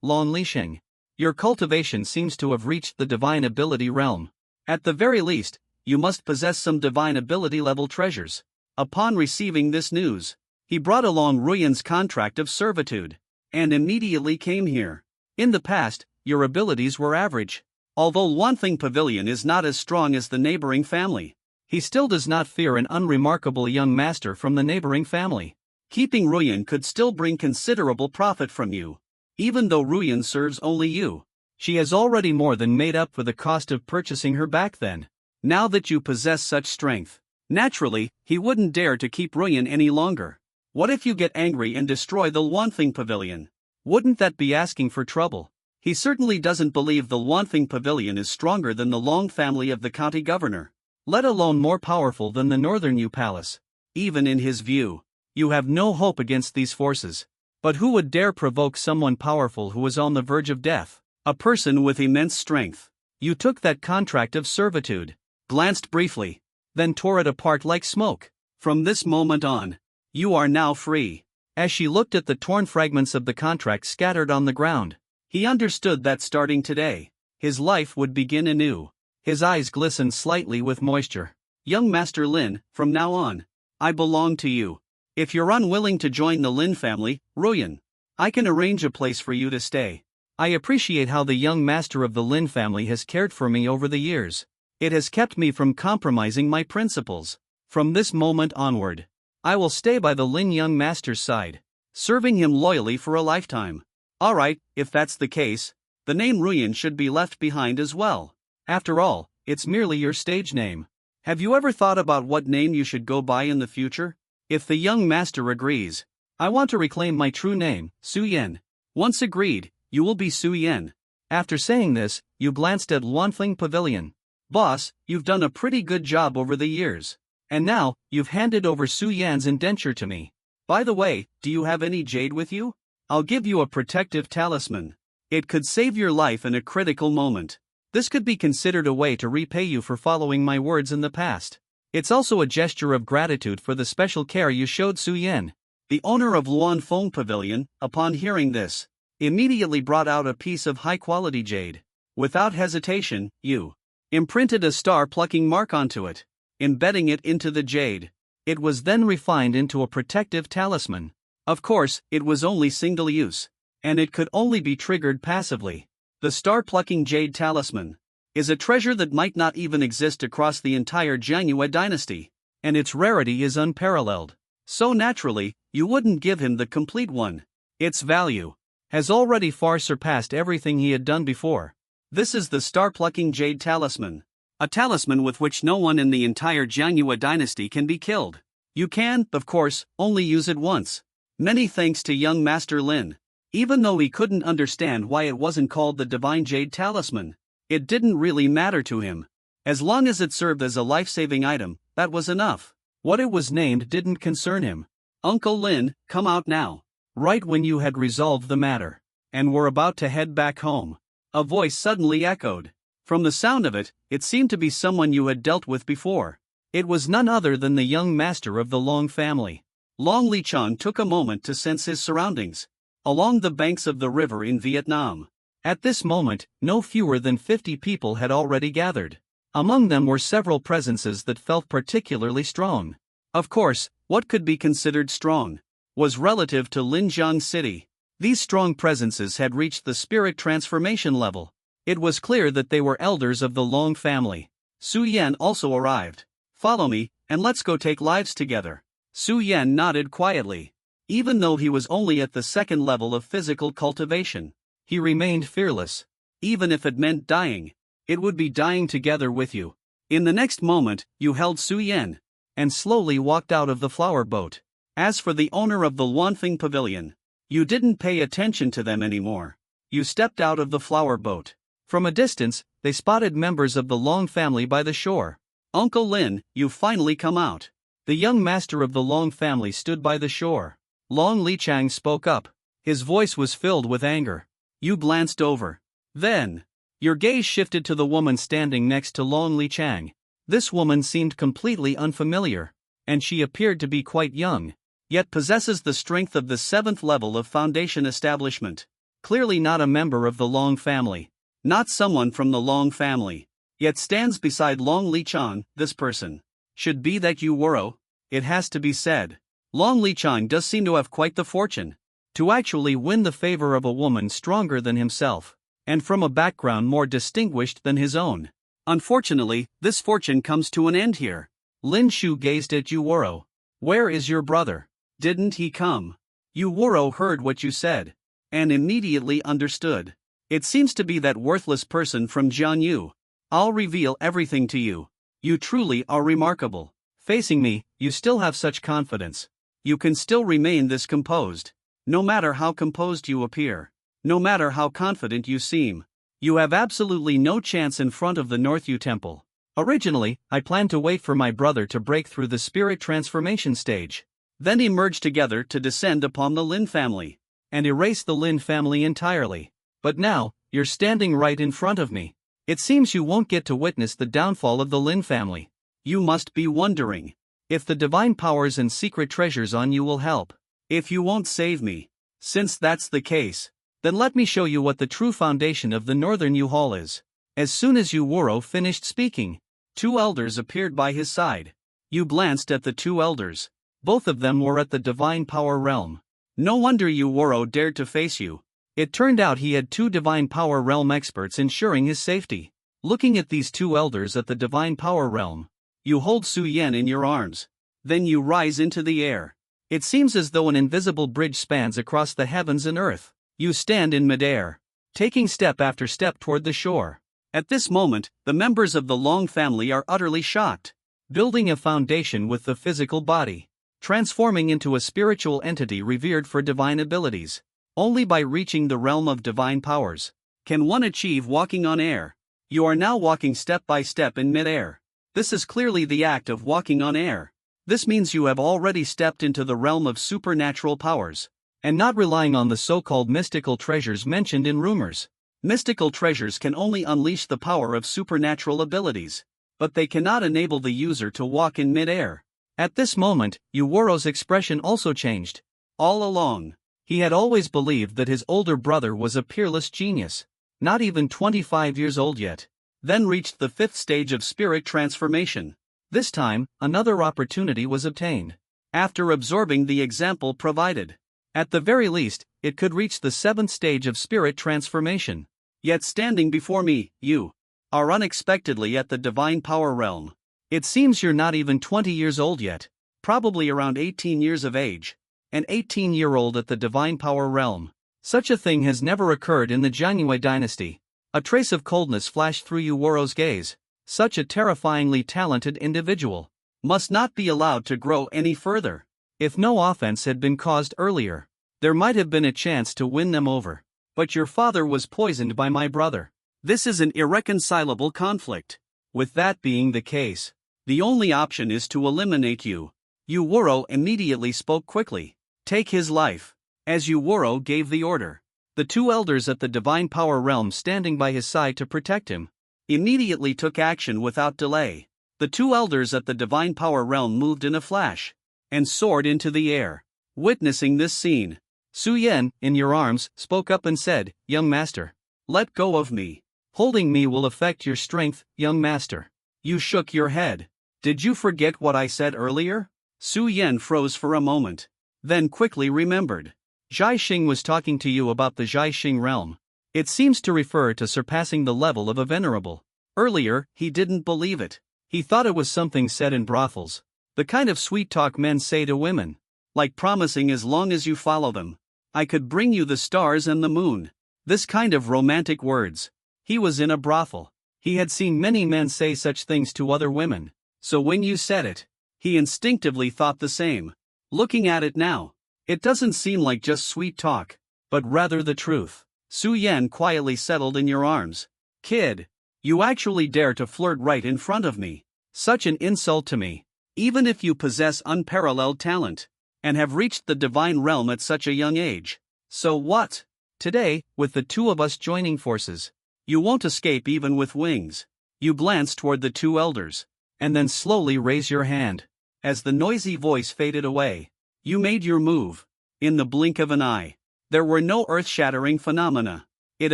Lon Lixing. Your cultivation seems to have reached the divine ability realm. At the very least, you must possess some divine ability level treasures. Upon receiving this news, he brought along Ru Yen's contract of servitude, and immediately came here. In the past, your abilities were average. Although Luanfeng Pavilion is not as strong as the neighboring family, he still does not fear an unremarkable young master from the neighboring family. Keeping Ru Yen could still bring considerable profit from you. Even though Ru Yen serves only you, she has already more than made up for the cost of purchasing her back then. Now that you possess such strength, naturally, he wouldn't dare to keep Ru Yen any longer. What if you get angry and destroy the Luanfeng Pavilion? Wouldn't that be asking for trouble? He certainly doesn't believe the Luanfeng Pavilion is stronger than the Long family of the county governor, let alone more powerful than the Northern Yu Palace. Even in his view, you have no hope against these forces. But who would dare provoke someone powerful who is on the verge of death? A person with immense strength. You took that contract of servitude, glanced briefly, then tore it apart like smoke. From this moment on, you are now free. As she looked at the torn fragments of the contract scattered on the ground, he understood that starting today, his life would begin anew. His eyes glistened slightly with moisture. Young Master Lin, from now on, I belong to you. If you're unwilling to join the Lin family, Ru Yen, I can arrange a place for you to stay. I appreciate how the young master of the Lin family has cared for me over the years. It has kept me from compromising my principles. From this moment onward, I will stay by the Lin young master's side, serving him loyally for a lifetime. Alright, if that's the case, the name Ru Yen should be left behind as well. After all, it's merely your stage name. Have you ever thought about what name you should go by in the future? If the young master agrees, I want to reclaim my true name, Su Yen. Once agreed, you will be Su Yen. After saying this, you glanced at Luanfeng Pavilion. Boss, you've done a pretty good job over the years. And now, you've handed over Su Yan's indenture to me. By the way, do you have any jade with you? I'll give you a protective talisman. It could save your life in a critical moment. This could be considered a way to repay you for following my words in the past. It's also a gesture of gratitude for the special care you showed Su Yen. The owner of Luanfeng Pavilion, upon hearing this, immediately brought out a piece of high-quality jade. Without hesitation, you imprinted a star-plucking mark onto it, embedding it into the jade. It was then refined into a protective talisman. Of course, it was only single use, and it could only be triggered passively. The star-plucking jade talisman is a treasure that might not even exist across the entire Jianyue dynasty, and its rarity is unparalleled. So naturally, you wouldn't give him the complete one. Its value has already far surpassed everything he had done before. This is the star-plucking jade talisman. A talisman with which no one in the entire Jianyue dynasty can be killed. You can, of course, only use it once. Many thanks to young Master Lin. Even though he couldn't understand why it wasn't called the Divine Jade Talisman, it didn't really matter to him. As long as it served as a life-saving item, that was enough. What it was named didn't concern him. Uncle Lin, come out now. Right when you had resolved the matter, and were about to head back home, a voice suddenly echoed. From the sound of it, it seemed to be someone you had dealt with before. It was none other than the young master of the Long family. Long Lichang took a moment to sense his surroundings. Along the banks of the river in Vietnam. At this moment, no fewer than 50 people had already gathered. Among them were several presences that felt particularly strong. Of course, what could be considered strong was relative to Linjiang City. These strong presences had reached the spirit transformation level. It was clear that they were elders of the Long family. Su Yan also arrived. Follow me, and let's go take lives together. Su Yan nodded quietly. Even though he was only at the second level of physical cultivation, he remained fearless. Even if it meant dying, it would be dying together with you. In the next moment, you held Su Yan, and slowly walked out of the flower boat. As for the owner of the Luanfeng Pavilion, you didn't pay attention to them anymore. You stepped out of the flower boat. From a distance, they spotted members of the Long family by the shore. Uncle Lin, you've finally come out. The young master of the Long family stood by the shore. Long Lichang spoke up. His voice was filled with anger. You glanced over. Then, your gaze shifted to the woman standing next to Long Lichang. This woman seemed completely unfamiliar, and she appeared to be quite young, yet possesses the strength of the 7th level of foundation establishment. Clearly not a member of the Long family. Not someone from the Long family, yet stands beside Long Lichang. This person should be that Yu Wuro. It has to be said. Long Lichang does seem to have quite the fortune to actually win the favor of a woman stronger than himself, and from a background more distinguished than his own. Unfortunately, this fortune comes to an end here. Lin Shu gazed at Yu Wuro. Where is your brother? Didn't he come? Yu Wuro heard what you said, and immediately understood. It seems to be that worthless person from Jianyu. I'll reveal everything to you. You truly are remarkable. Facing me, you still have such confidence. You can still remain this composed. No matter how composed you appear, no matter how confident you seem, you have absolutely no chance in front of the Northyu Temple. Originally, I planned to wait for my brother to break through the spirit transformation stage, then emerge together to descend upon the Lin family, and erase the Lin family entirely. But now, you're standing right in front of me. It seems you won't get to witness the downfall of the Lin family. You must be wondering if the divine powers and secret treasures on you will help. If you won't save me, since that's the case, then let me show you what the true foundation of the Northern Yu Hall is. As soon as Yu Wuro finished speaking, 2 elders appeared by his side. You glanced at the 2 elders. Both of them were at the divine power realm. No wonder Yu Wuro dared to face you. It turned out he had 2 divine power realm experts ensuring his safety. Looking at these 2 elders at the divine power realm, you hold Su Yan in your arms. Then you rise into the air. It seems as though an invisible bridge spans across the heavens and earth. You stand in midair, taking step after step toward the shore. At this moment, the members of the Long family are utterly shocked. Building a foundation with the physical body, transforming into a spiritual entity revered for divine abilities. Only by reaching the realm of divine powers can one achieve walking on air. You are now walking step by step in midair. This is clearly the act of walking on air. This means you have already stepped into the realm of supernatural powers, and not relying on the so-called mystical treasures mentioned in rumors. Mystical treasures can only unleash the power of supernatural abilities, but they cannot enable the user to walk in midair. At this moment, Yu Wuro's expression also changed. All along, he had always believed that his older brother was a peerless genius, not even 25 years old yet. then reached the 5th stage of spirit transformation. This time, another opportunity was obtained. After absorbing the example provided, at the very least, it could reach the 7th stage of spirit transformation. Yet standing before me, you are unexpectedly at the divine power realm. It seems you're not even 20 years old yet, probably around 18 years of age. An 18-year-old at the divine power realm. Such a thing has never occurred in the Jianyue dynasty. A trace of coldness flashed through Yu Wurou's gaze. Such a terrifyingly talented individual must not be allowed to grow any further. If no offense had been caused earlier, there might have been a chance to win them over. But your father was poisoned by my brother. This is an irreconcilable conflict. With that being the case, the only option is to eliminate you. Yu Wurou immediately spoke quickly. Take his life. As Yu Wurou gave the order, the two elders at the divine power realm standing by his side to protect him immediately took action without delay. The two elders at the divine power realm moved in a flash and soared into the air. Witnessing this scene, Su Yan, in your arms, spoke up and said, "Young master, let go of me. Holding me will affect your strength, young master." You shook your head. Did you forget what I said earlier? Su Yan froze for a moment, then quickly remembered. Zhai Xing was talking to you about the Zhai Xing realm. It seems to refer to surpassing the level of a venerable. Earlier, he didn't believe it. He thought it was something said in brothels. The kind of sweet talk men say to women. Like promising as long as you follow them, I could bring you the stars and the moon. This kind of romantic words. He was in a brothel. He had seen many men say such things to other women. So when you said it, he instinctively thought the same. Looking at it now, it doesn't seem like just sweet talk, but rather the truth. Su Yan quietly settled in your arms. Kid, you actually dare to flirt right in front of me. Such an insult to me. Even if you possess unparalleled talent, and have reached the divine realm at such a young age. So what? Today, with the two of us joining forces, you won't escape even with wings. You glance toward the two elders, and then slowly raise your hand. As the noisy voice faded away, you made your move. In the blink of an eye, there were no earth-shattering phenomena. It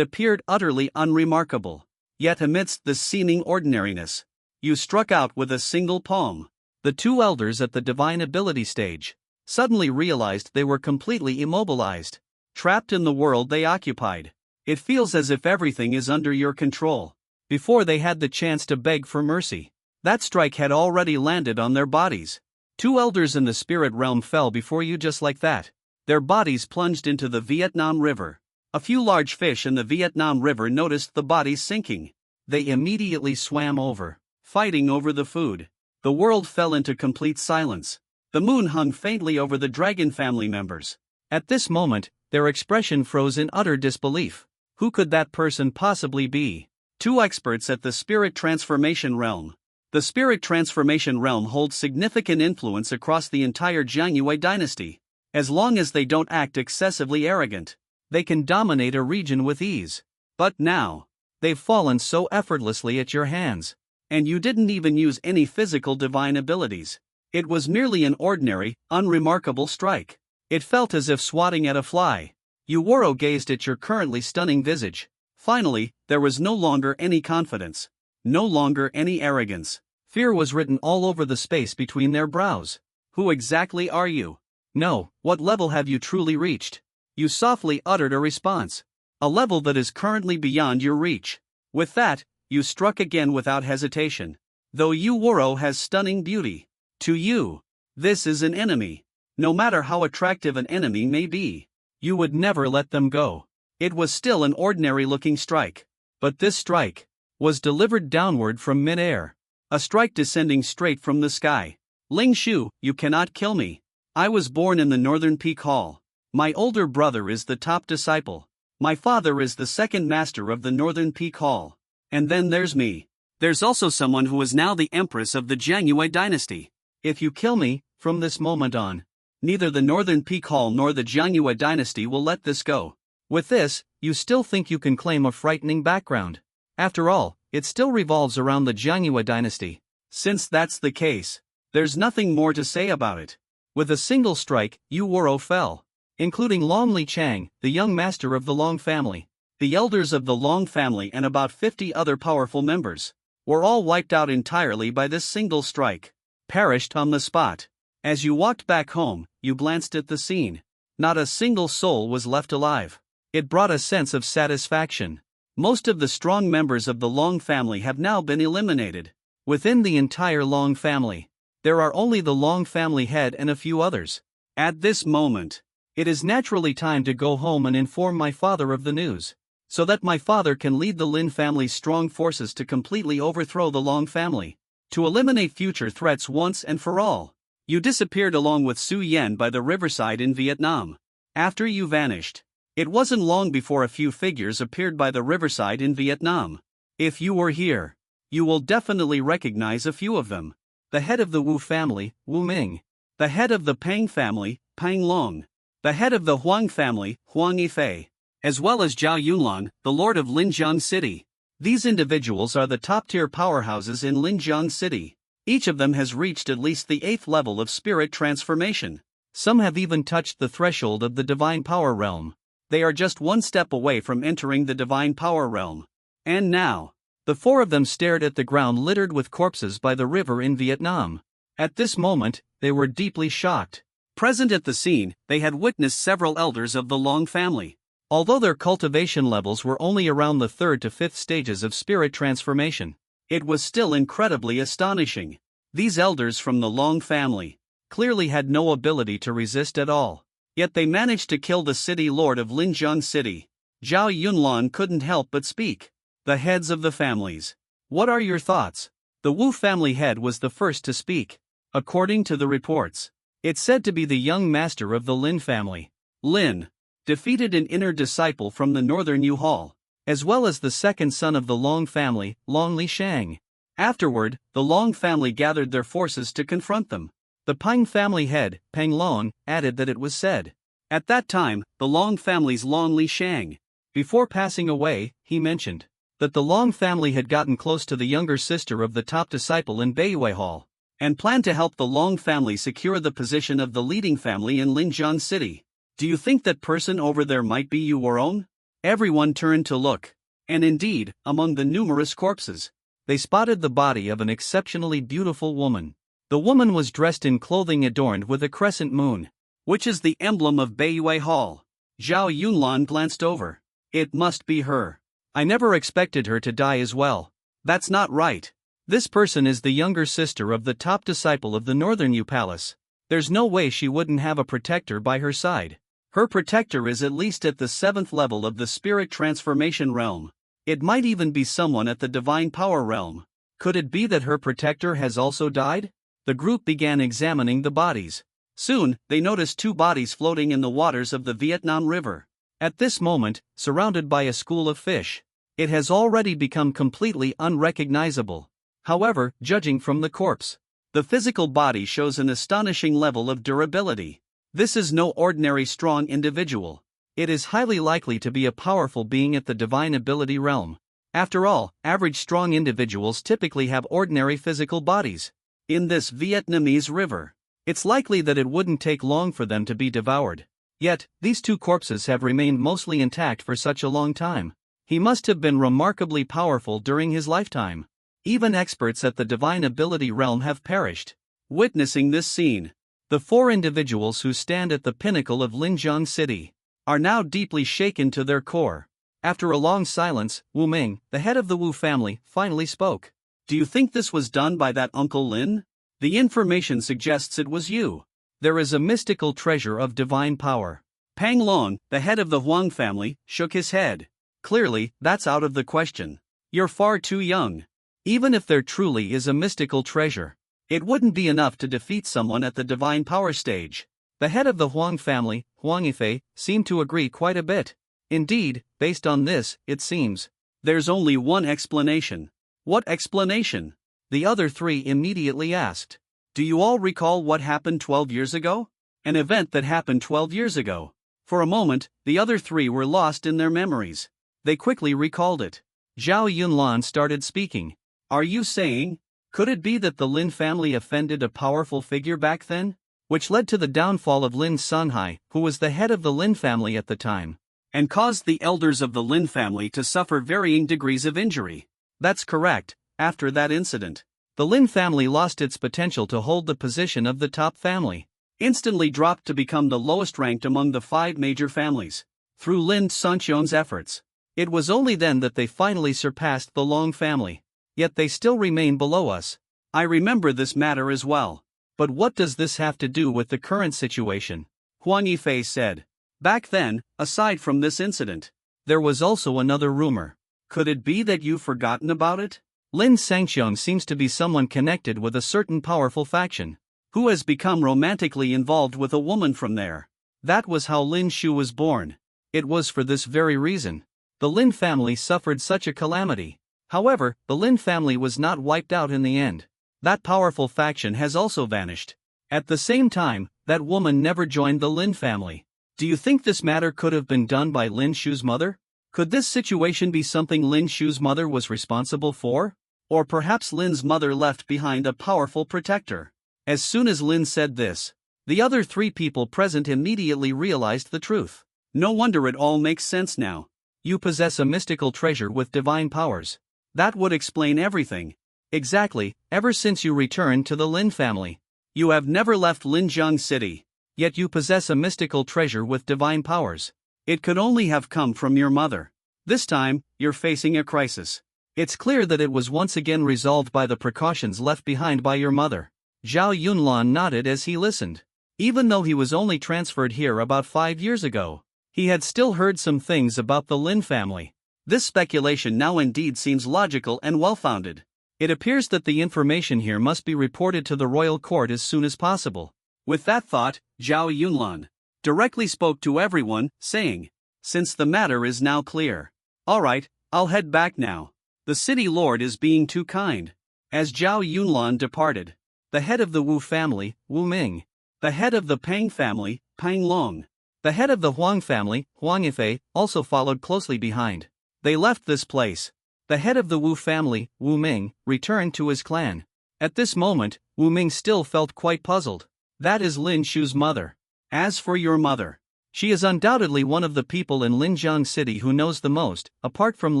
appeared utterly unremarkable. Yet amidst the seeming ordinariness, you struck out with a single palm. The two elders at the divine ability stage suddenly realized they were completely immobilized, trapped in the world they occupied. It feels as if everything is under your control. Before they had the chance to beg for mercy, that strike had already landed on their bodies. Two elders in the spirit realm fell before you just like that. Their bodies plunged into the Vietnam River. A few large fish in the Vietnam River noticed the bodies sinking. They immediately swam over, fighting over the food. The world fell into complete silence. The moon hung faintly over the dragon family members. At this moment, their expression froze in utter disbelief. Who could that person possibly be? Two experts at the spirit transformation realm. The spirit transformation realm holds significant influence across the entire Jianyue dynasty. As long as they don't act excessively arrogant, they can dominate a region with ease. But now, they've fallen so effortlessly at your hands. And you didn't even use any physical divine abilities. It was merely an ordinary, unremarkable strike. It felt as if swatting at a fly. Yu Wurou gazed at your currently stunning visage. Finally, there was no longer any confidence. No longer any arrogance. Fear was written all over the space between their brows. Who exactly are you? No, what level have you truly reached? You softly uttered a response. A level that is currently beyond your reach. With that, you struck again without hesitation. Though Yu Wurou has stunning beauty, to you, this is an enemy. No matter how attractive an enemy may be, you would never let them go. It was still an ordinary-looking strike. But this strike was delivered downward from mid-air. A strike descending straight from the sky. Ling Shu, you cannot kill me. I was born in the Northern Peak Hall. My older brother is the top disciple. My father is the second master of the Northern Peak Hall. And then there's me. There's also someone who is now the empress of the Jianyue dynasty. If you kill me, from this moment on, neither the Northern Peak Hall nor the Jianyue dynasty will let this go. With this, you still think you can claim a frightening background. After all, it still revolves around the Jianyue dynasty. Since that's the case, there's nothing more to say about it. With a single strike, Yu Wurou fell, including Long Li Chang, the young master of the Long family. The elders of the Long family and about 50 other powerful members were all wiped out entirely by this single strike. Perished on the spot. As you walked back home, you glanced at the scene. Not a single soul was left alive. It brought a sense of satisfaction. Most of the strong members of the Long family have now been eliminated. Within the entire Long family, there are only the Long family head and a few others. At this moment, it is naturally time to go home and inform my father of the news, so that my father can lead the Lin family's strong forces to completely overthrow the Long family, to eliminate future threats once and for all. You disappeared along with Su Yen by the riverside in Vietnam. After you vanished, it wasn't long before a few figures appeared by the riverside in Vietnam. If you were here, you will definitely recognize a few of them. The head of the Wu family, Wu Ming. The head of the Pang family, Pang Long. The head of the Huang family, Huang Yifei. As well as Zhao Yunlan, the lord of Linjiang City. These individuals are the top-tier powerhouses in Linjiang City. Each of them has reached at least the 8th level of spirit transformation. Some have even touched the threshold of the divine power realm. They are just one step away from entering the divine power realm. And now, the 4 of them stared at the ground littered with corpses by the river in Vietnam. At this moment, they were deeply shocked. Present at the scene, they had witnessed several elders of the Long family. Although their cultivation levels were only around the 3rd to 5th stages of spirit transformation, it was still incredibly astonishing. These elders from the Long family clearly had no ability to resist at all. Yet they managed to kill the city lord of Linjiang City. Zhao Yunlan couldn't help but speak. The heads of the families. What are your thoughts? The Wu family head was the first to speak. According to the reports, it's said to be the young master of the Lin family. Lin defeated an inner disciple from the northern Yu Hall, as well as the second son of the Long family, Long Li Shang. Afterward, the Long family gathered their forces to confront them. The Pang family head, Pang Long, added that it was said. At that time, the Long family's Long Li Shang. Before passing away, he mentioned that the Long family had gotten close to the younger sister of the top disciple in Beiyue Hall, and planned to help the Long family secure the position of the leading family in Linjiang City. Do you think that person over there might be Yu Warong? Everyone turned to look, and indeed, among the numerous corpses, they spotted the body of an exceptionally beautiful woman. The woman was dressed in clothing adorned with a crescent moon, which is the emblem of Beiyue Hall. Zhao Yunlan glanced over. It must be her. I never expected her to die as well. That's not right. This person is the younger sister of the top disciple of the Northern Yu Palace. There's no way she wouldn't have a protector by her side. Her protector is at least at the 7th level of the spirit transformation realm. It might even be someone at the divine power realm. Could it be that her protector has also died? The group began examining the bodies. Soon, they noticed 2 bodies floating in the waters of the Vietnam River. At this moment, surrounded by a school of fish, it has already become completely unrecognizable. However, judging from the corpse, the physical body shows an astonishing level of durability. This is no ordinary strong individual. It is highly likely to be a powerful being at the divine ability realm. After all, average strong individuals typically have ordinary physical bodies. In this Vietnamese river, it's likely that it wouldn't take long for them to be devoured. Yet, these 2 corpses have remained mostly intact for such a long time. He must have been remarkably powerful during his lifetime. Even experts at the divine ability realm have perished. Witnessing this scene, the 4 individuals who stand at the pinnacle of Linjiang City are now deeply shaken to their core. After a long silence, Wu Ming, the head of the Wu family, finally spoke. Do you think this was done by that Uncle Lin? The information suggests it was you. There is a mystical treasure of divine power. Pang Long, the head of the Huang family, shook his head. Clearly, that's out of the question. You're far too young. Even if there truly is a mystical treasure, it wouldn't be enough to defeat someone at the divine power stage. The head of the Huang family, Huang Yifei, seemed to agree quite a bit. Indeed, based on this, it seems there's only one explanation. What explanation? The other 3 immediately asked. Do you all recall what happened 12 years ago? An event that happened 12 years ago. For a moment, the other 3 were lost in their memories. They quickly recalled it. Zhao Yunlan started speaking. Are you saying? Could it be that the Lin family offended a powerful figure back then? Which led to the downfall of Lin Songhai, who was the head of the Lin family at the time. and caused the elders of the Lin family to suffer varying degrees of injury. That's correct. After that incident, the Lin family lost its potential to hold the position of the top family, instantly dropped to become the lowest ranked among the 5 major families. Through Lin Sanxiong's efforts, it was only then that they finally surpassed the Long family. Yet they still remain below us. I remember this matter as well. But what does this have to do with the current situation? Huang Yifei said. Back then, aside from this incident, there was also another rumor. Could it be that you've forgotten about it? Lin Sanxiong seems to be someone connected with a certain powerful faction, who has become romantically involved with a woman from there. That was how Lin Shu was born. It was for this very reason the Lin family suffered such a calamity. However, the Lin family was not wiped out in the end. That powerful faction has also vanished. At the same time, that woman never joined the Lin family. Do you think this matter could have been done by Lin Shu's mother? Could this situation be something Lin Shu's mother was responsible for? Or perhaps Lin's mother left behind a powerful protector? As soon as Lin said this, the other 3 people present immediately realized the truth. No wonder it all makes sense now. You possess a mystical treasure with divine powers. That would explain everything. Exactly, ever since you returned to the Lin family, you have never left Linjiang City. Yet you possess a mystical treasure with divine powers. It could only have come from your mother. This time, you're facing a crisis. It's clear that it was once again resolved by the precautions left behind by your mother. Zhao Yunlan nodded as he listened. Even though he was only transferred here about 5 years ago, he had still heard some things about the Lin family. This speculation now indeed seems logical and well-founded. It appears that the information here must be reported to the royal court as soon as possible. With that thought, Zhao Yunlan directly spoke to everyone, saying, since the matter is now clear, alright, I'll head back now. The city lord is being too kind. As Zhao Yunlan departed, the head of the Wu family, Wu Ming, the head of the Pang family, Pang Long, the head of the Huang family, Huang Yifei, also followed closely behind. They left this place. The head of the Wu family, Wu Ming, returned to his clan. At this moment, Wu Ming still felt quite puzzled. That is Lin Shu's mother. As for your mother, she is undoubtedly one of the people in Linjiang City who knows the most, apart from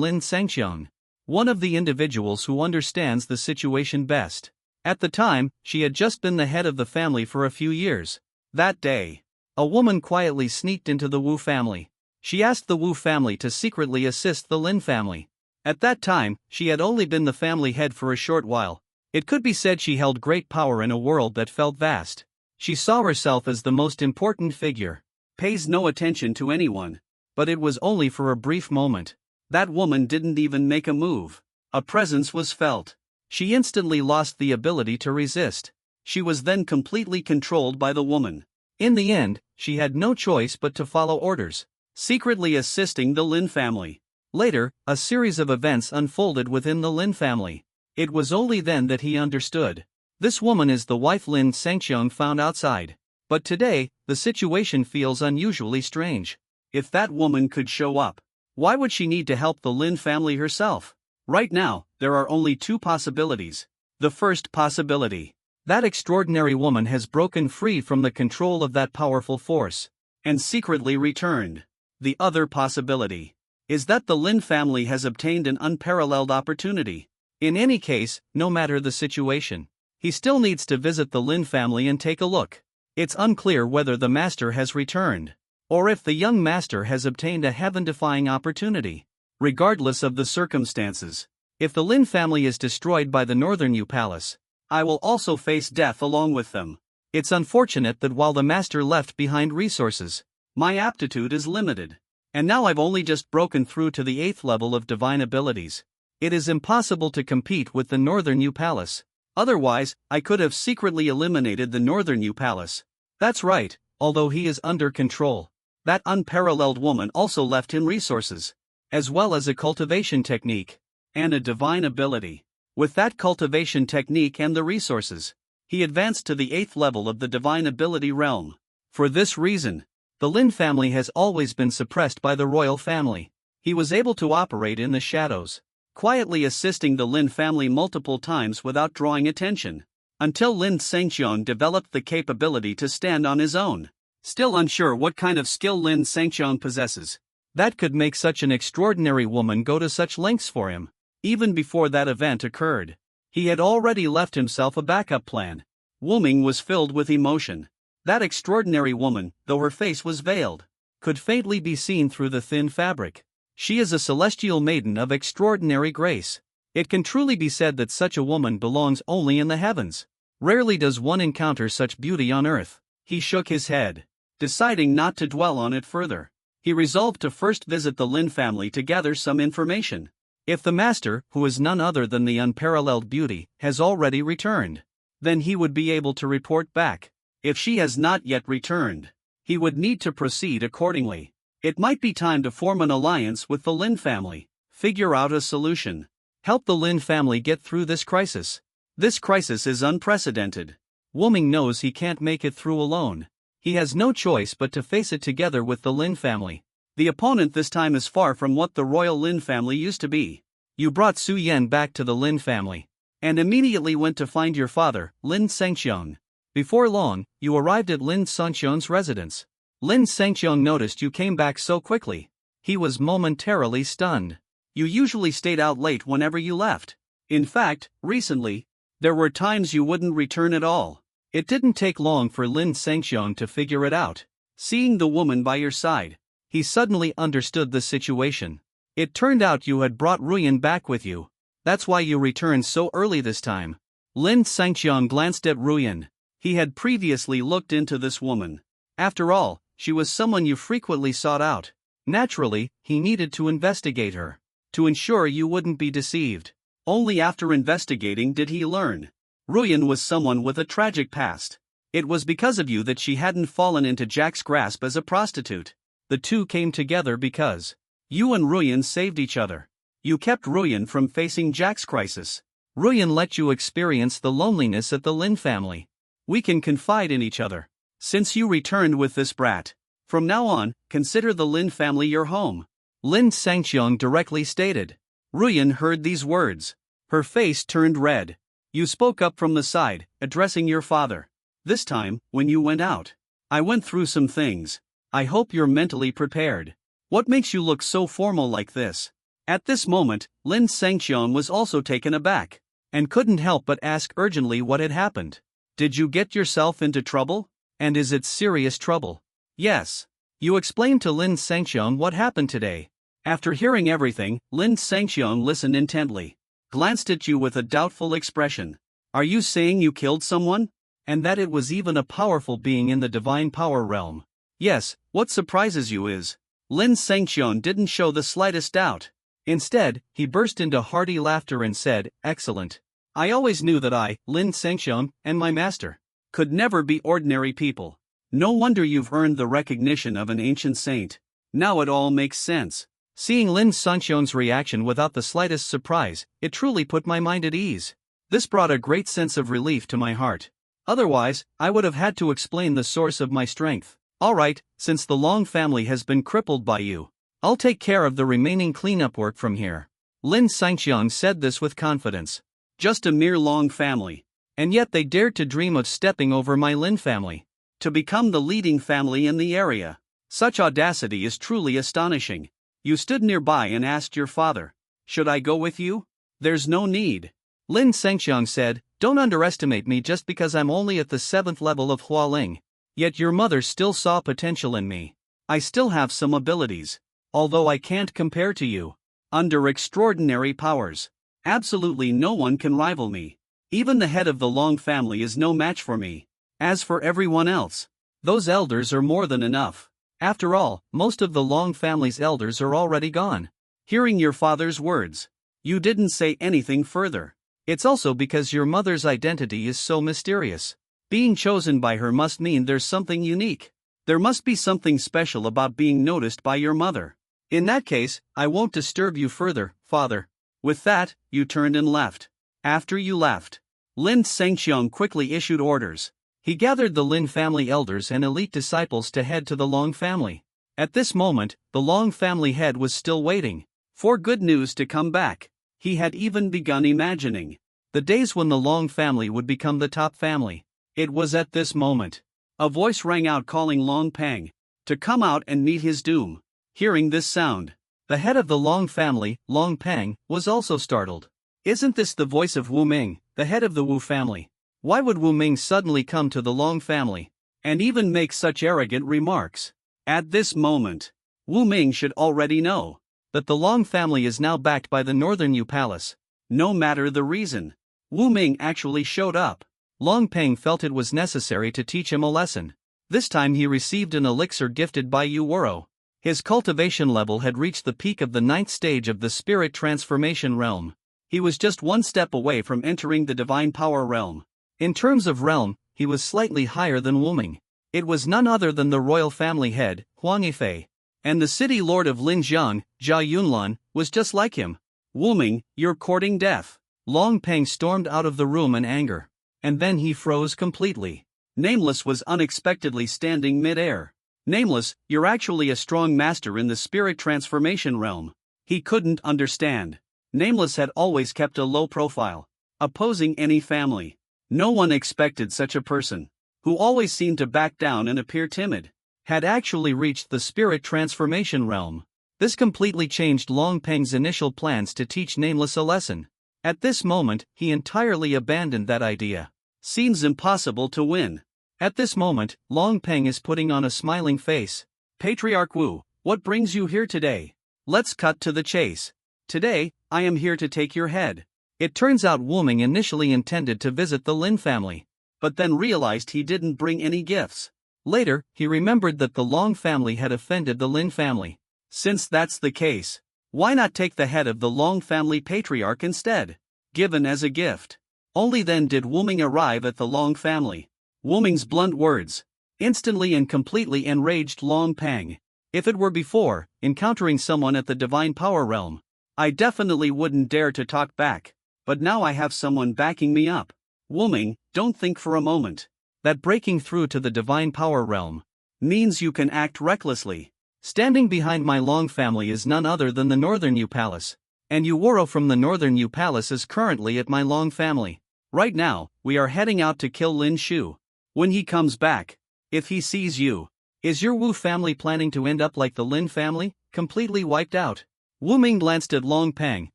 Lin Sanxiong, one of the individuals who understands the situation best. At the time, she had just been the head of the family for a few years. That day, a woman quietly sneaked into the Wu family. She asked the Wu family to secretly assist the Lin family. At that time, she had only been the family head for a short while. It could be said she held great power in a world that felt vast. She saw herself as the most important figure. Pays no attention to anyone. But it was only for a brief moment. That woman didn't even make a move. A presence was felt. She instantly lost the ability to resist. She was then completely controlled by the woman. In the end, she had no choice but to follow orders, secretly assisting the Lin family. Later, a series of events unfolded within the Lin family. It was only then that he understood. This woman is the wife Lin Sanxiong found outside. But today, the situation feels unusually strange. If that woman could show up, why would she need to help the Lin family herself? Right now, there are only 2 possibilities. The first possibility: that extraordinary woman has broken free from the control of that powerful force and secretly returned. The other possibility is that the Lin family has obtained an unparalleled opportunity. In any case, no matter the situation, he still needs to visit the Lin family and take a look. It's unclear whether the master has returned, or if the young master has obtained a heaven-defying opportunity. Regardless of the circumstances, if the Lin family is destroyed by the Northern Yu Palace, I will also face death along with them. It's unfortunate that while the master left behind resources, my aptitude is limited. And now I've only just broken through to the 8th level of divine abilities. It is impossible to compete with the Northern Yu Palace. Otherwise, I could have secretly eliminated the Northern Yu Palace. That's right, although he is under control. That unparalleled woman also left him resources, as well as a cultivation technique, and a divine ability. With that cultivation technique and the resources, he advanced to the 8th level of the divine ability realm. For this reason, the Lin family has always been suppressed by the royal family. He was able to operate in the shadows, quietly assisting the Lin family multiple times without drawing attention, until Lin Sanxiong developed the capability to stand on his own. Still unsure what kind of skill Lin Sanxiong possesses, That could make such an extraordinary woman go to such lengths for him. Even before that event occurred, he had already left himself a backup plan. Wu Ming was filled with emotion. That extraordinary woman, though her face was veiled, could faintly be seen through the thin fabric. She is a celestial maiden of extraordinary grace. It can truly be said that such a woman belongs only in the heavens. Rarely does one encounter such beauty on earth. He shook his head, deciding not to dwell on it further. He resolved to first visit the Lin family to gather some information. If the master, who is none other than the unparalleled beauty, has already returned, then he would be able to report back. If she has not yet returned, he would need to proceed accordingly. It might be time to form an alliance with the Lin family, figure out a solution, help the Lin family get through this crisis. This crisis is unprecedented. Wu Ming knows he can't make it through alone. He has no choice but to face it together with the Lin family. The opponent this time is far from what the royal Lin family used to be. You brought Su Yan back to the Lin family, and immediately went to find your father, Lin Sengxiong. Before long, you arrived at Lin Sengxiong's residence. Lin Sengxiong noticed you came back so quickly. He was momentarily stunned. You usually stayed out late whenever you left. In fact, recently, there were times you wouldn't return at all. It didn't take long for Lin Sengxiong to figure it out. Seeing the woman by your side, he suddenly understood the situation. It turned out you had brought Ruyan back with you. That's why you returned so early this time. Lin Sengxiong glanced at Ruyan. He had previously looked into this woman. After all, she was someone you frequently sought out. Naturally, he needed to investigate her, to ensure you wouldn't be deceived. Only after investigating did he learn Ruyan was someone with a tragic past. It was because of you that she hadn't fallen into Jack's grasp as a prostitute. The two came together because you and Ruyan saved each other. You kept Ruyan from facing Jack's crisis. Ruyan let you experience the loneliness at the Lin family. We can confide in each other. Since you returned with this brat, from now on, consider the Lin family your home. Lin Sengxiong directly stated. Ruyan heard these words. Her face turned red. You spoke up from the side, addressing your father. This time, when you went out, I went through some things. I hope you're mentally prepared. What makes you look so formal like this? At this moment, Lin Sengxiong was also taken aback, and couldn't help but ask urgently what had happened. Did you get yourself into trouble? And is it serious trouble? Yes. You explained to Lin Sengxiong what happened today. After hearing everything, Lin Sengxiong listened intently, glanced at you with a doubtful expression. Are you saying you killed someone? And that it was even a powerful being in the divine power realm? Yes. What surprises you is, Lin Sengxiong didn't show the slightest doubt. Instead, he burst into hearty laughter and said, excellent. I always knew that I, Lin Sengxiong, and my master, could never be ordinary people. No wonder you've earned the recognition of an ancient saint. Now it all makes sense. Seeing Lin Sengxiong's reaction without the slightest surprise, it truly put my mind at ease. This brought a great sense of relief to my heart. Otherwise, I would have had to explain the source of my strength. Alright, since the Long family has been crippled by you, I'll take care of the remaining cleanup work from here. Lin Sengxiong said this with confidence. Just a mere Long family. And yet they dared to dream of stepping over my Lin family, to become the leading family in the area. Such audacity is truly astonishing. You stood nearby and asked your father, should I go with you? There's no need. Lin Sengxiong said, don't underestimate me just because I'm only at the 7th level of Hualing. Yet your mother still saw potential in me. I still have some abilities, although I can't compare to you. Under extraordinary powers, absolutely no one can rival me. Even the head of the Long family is no match for me. As for everyone else, those elders are more than enough. After all, most of the Long family's elders are already gone. Hearing your father's words, you didn't say anything further. It's also because your mother's identity is so mysterious. Being chosen by her must mean there's something unique. There must be something special about being noticed by your mother. In that case, I won't disturb you further, father. With that, you turned and left. After you left, Lin Sengxiong quickly issued orders. He gathered the Lin family elders and elite disciples to head to the Long family. At this moment, the Long family head was still waiting for good news to come back. He had even begun imagining the days when the Long family would become the top family. It was at this moment a voice rang out calling Long Peng to come out and meet his doom. Hearing this sound, the head of the Long family, Long Peng, was also startled. Isn't this the voice of Wu Ming, the head of the Wu family? Why would Wu Ming suddenly come to the Long family and even make such arrogant remarks? At this moment, Wu Ming should already know that the Long family is now backed by the Northern Yu Palace. No matter the reason, Wu Ming actually showed up. Long Peng felt it was necessary to teach him a lesson. This time he received an elixir gifted by Yu Wuro. His cultivation level had reached the peak of the 9th stage of the spirit transformation realm. He was just one step away from entering the divine power realm. In terms of realm, he was slightly higher than Wu Ming. It was none other than the royal family head, Huang Yifei. And the city lord of Linjiang, Zhao Yunlan, was just like him. Wu Ming, you're courting death. Long Peng stormed out of the room in anger. And then he froze completely. Nameless was unexpectedly standing mid-air. Nameless, you're actually a strong master in the spirit transformation realm. He couldn't understand. Nameless had always kept a low profile, opposing any family. No one expected such a person, who always seemed to back down and appear timid, had actually reached the spirit transformation realm. This completely changed Long Peng's initial plans to teach Nameless a lesson. At this moment, he entirely abandoned that idea. Seems impossible to win. At this moment, Long Peng is putting on a smiling face. Patriarch Wu, what brings you here today? Let's cut to the chase. Today, I am here to take your head. It turns out Wu Ming initially intended to visit the Lin family, but then realized he didn't bring any gifts. Later, he remembered that the Long family had offended the Lin family. Since that's the case, why not take the head of the Long family patriarch instead, given as a gift? Only then did Wu Ming arrive at the Long family. Wu Ming's blunt words instantly and completely enraged Long Peng. If it were before, encountering someone at the divine power realm, I definitely wouldn't dare to talk back, but now I have someone backing me up. Wu Ming, don't think for a moment that breaking through to the divine power realm means you can act recklessly. Standing behind my Long family is none other than the Northern Yu Palace, and Yu Wuro from the Northern Yu Palace is currently at my Long family. Right now, we are heading out to kill Lin Shu. When he comes back, if he sees you, is your Wu family planning to end up like the Lin family, completely wiped out? Wu Ming glanced at Long Peng,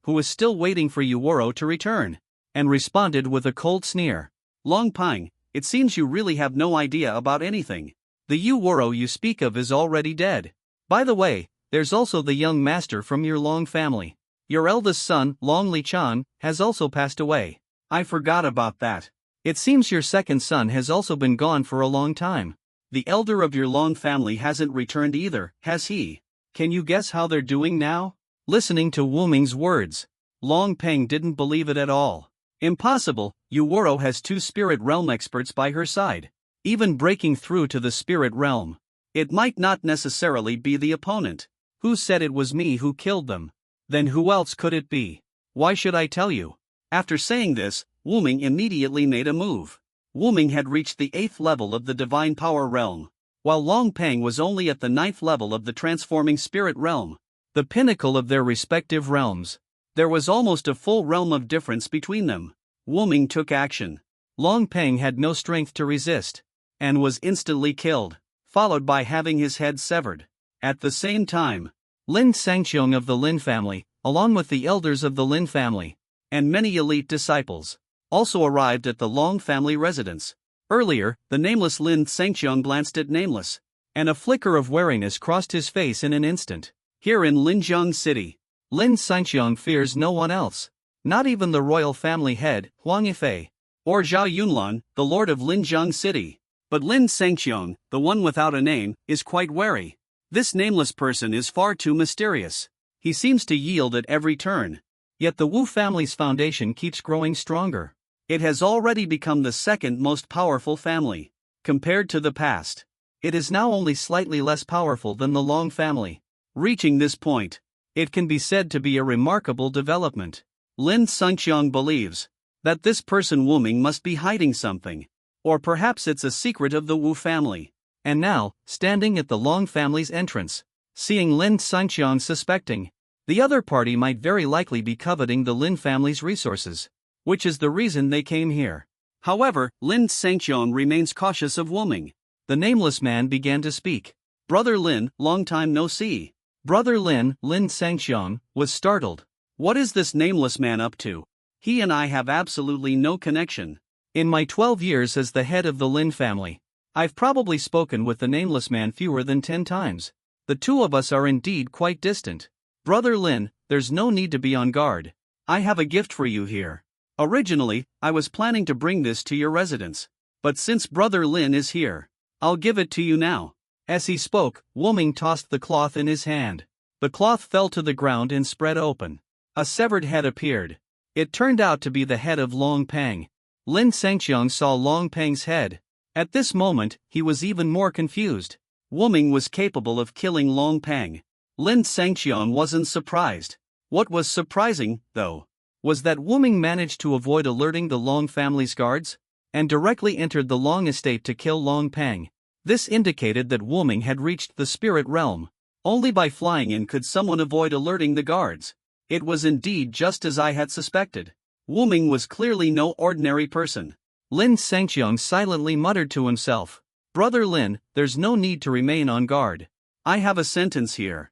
who was still waiting for Yu Wuro to return, and responded with a cold sneer. Long Peng, it seems you really have no idea about anything. The Yu Wuro you speak of is already dead. By the way, there's also the young master from your Long family. Your eldest son, Long Liqian, has also passed away. I forgot about that. It seems your second son has also been gone for a long time. The elder of your Long family hasn't returned either, has he? Can you guess how they're doing now? Listening to Wu Ming's words, Long Peng didn't believe it at all. Impossible, Yu Wuro has 2 spirit realm experts by her side, even breaking through to the spirit realm. It might not necessarily be the opponent. Who said it was me who killed them? Then who else could it be? Why should I tell you? After saying this, Wu Ming immediately made a move. Wu Ming had reached the 8th level of the divine power realm, while Long Peng was only at the 9th level of the transforming spirit realm, the pinnacle of their respective realms. There was almost a full realm of difference between them. Wu Ming took action. Long Peng had no strength to resist, and was instantly killed, followed by having his head severed. At the same time, Lin Sangqiong of the Lin family, along with the elders of the Lin family, and many elite disciples, also arrived at the Long family residence. Earlier, the nameless Lin Sangqiong glanced at Nameless, and a flicker of wariness crossed his face in an instant. Here in Linjiang City, Lin Sangqiong fears no one else, not even the royal family head, Huang Yifei, or Zhao Yunlan, the lord of Linjiang City. But Lin Sangqiong, the one without a name, is quite wary. This nameless person is far too mysterious. He seems to yield at every turn. Yet the Wu family's foundation keeps growing stronger. It has already become the second most powerful family. Compared to the past, it is now only slightly less powerful than the Long family. Reaching this point, it can be said to be a remarkable development. Lin Sangqiong believes that this person Wu Ming must be hiding something, or perhaps it's a secret of the Wu family. And now, standing at the Long family's entrance, seeing Lin Sangqiong suspecting, the other party might very likely be coveting the Lin family's resources, which is the reason they came here. However, Lin Sangqiong remains cautious of Wu Ming. The nameless man began to speak. Brother Lin, long time no see. Brother Lin Sangxiang, was startled. What is this nameless man up to? He and I have absolutely no connection. In my 12 years as the head of the Lin family, I've probably spoken with the nameless man fewer than 10 times. The two of us are indeed quite distant. Brother Lin, there's no need to be on guard. I have a gift for you here. Originally, I was planning to bring this to your residence. But since Brother Lin is here, I'll give it to you now. As he spoke, Wu Ming tossed the cloth in his hand. The cloth fell to the ground and spread open. A severed head appeared. It turned out to be the head of Long Peng. Lin Sangxiang saw Long Peng's head. At this moment, he was even more confused. Wu Ming was capable of killing Long Peng. Lin Sangxiang wasn't surprised. What was surprising, though, was that Wu Ming managed to avoid alerting the Long family's guards, and directly entered the Long estate to kill Long Peng. This indicated that Wu Ming had reached the spirit realm. Only by flying in could someone avoid alerting the guards. It was indeed just as I had suspected. Wu Ming was clearly no ordinary person. Lin Sangxiang silently muttered to himself, Brother Lin, there's no need to remain on guard. I have a sentence here.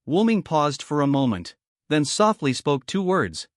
Wu Ming paused for a moment, then softly spoke 2 words.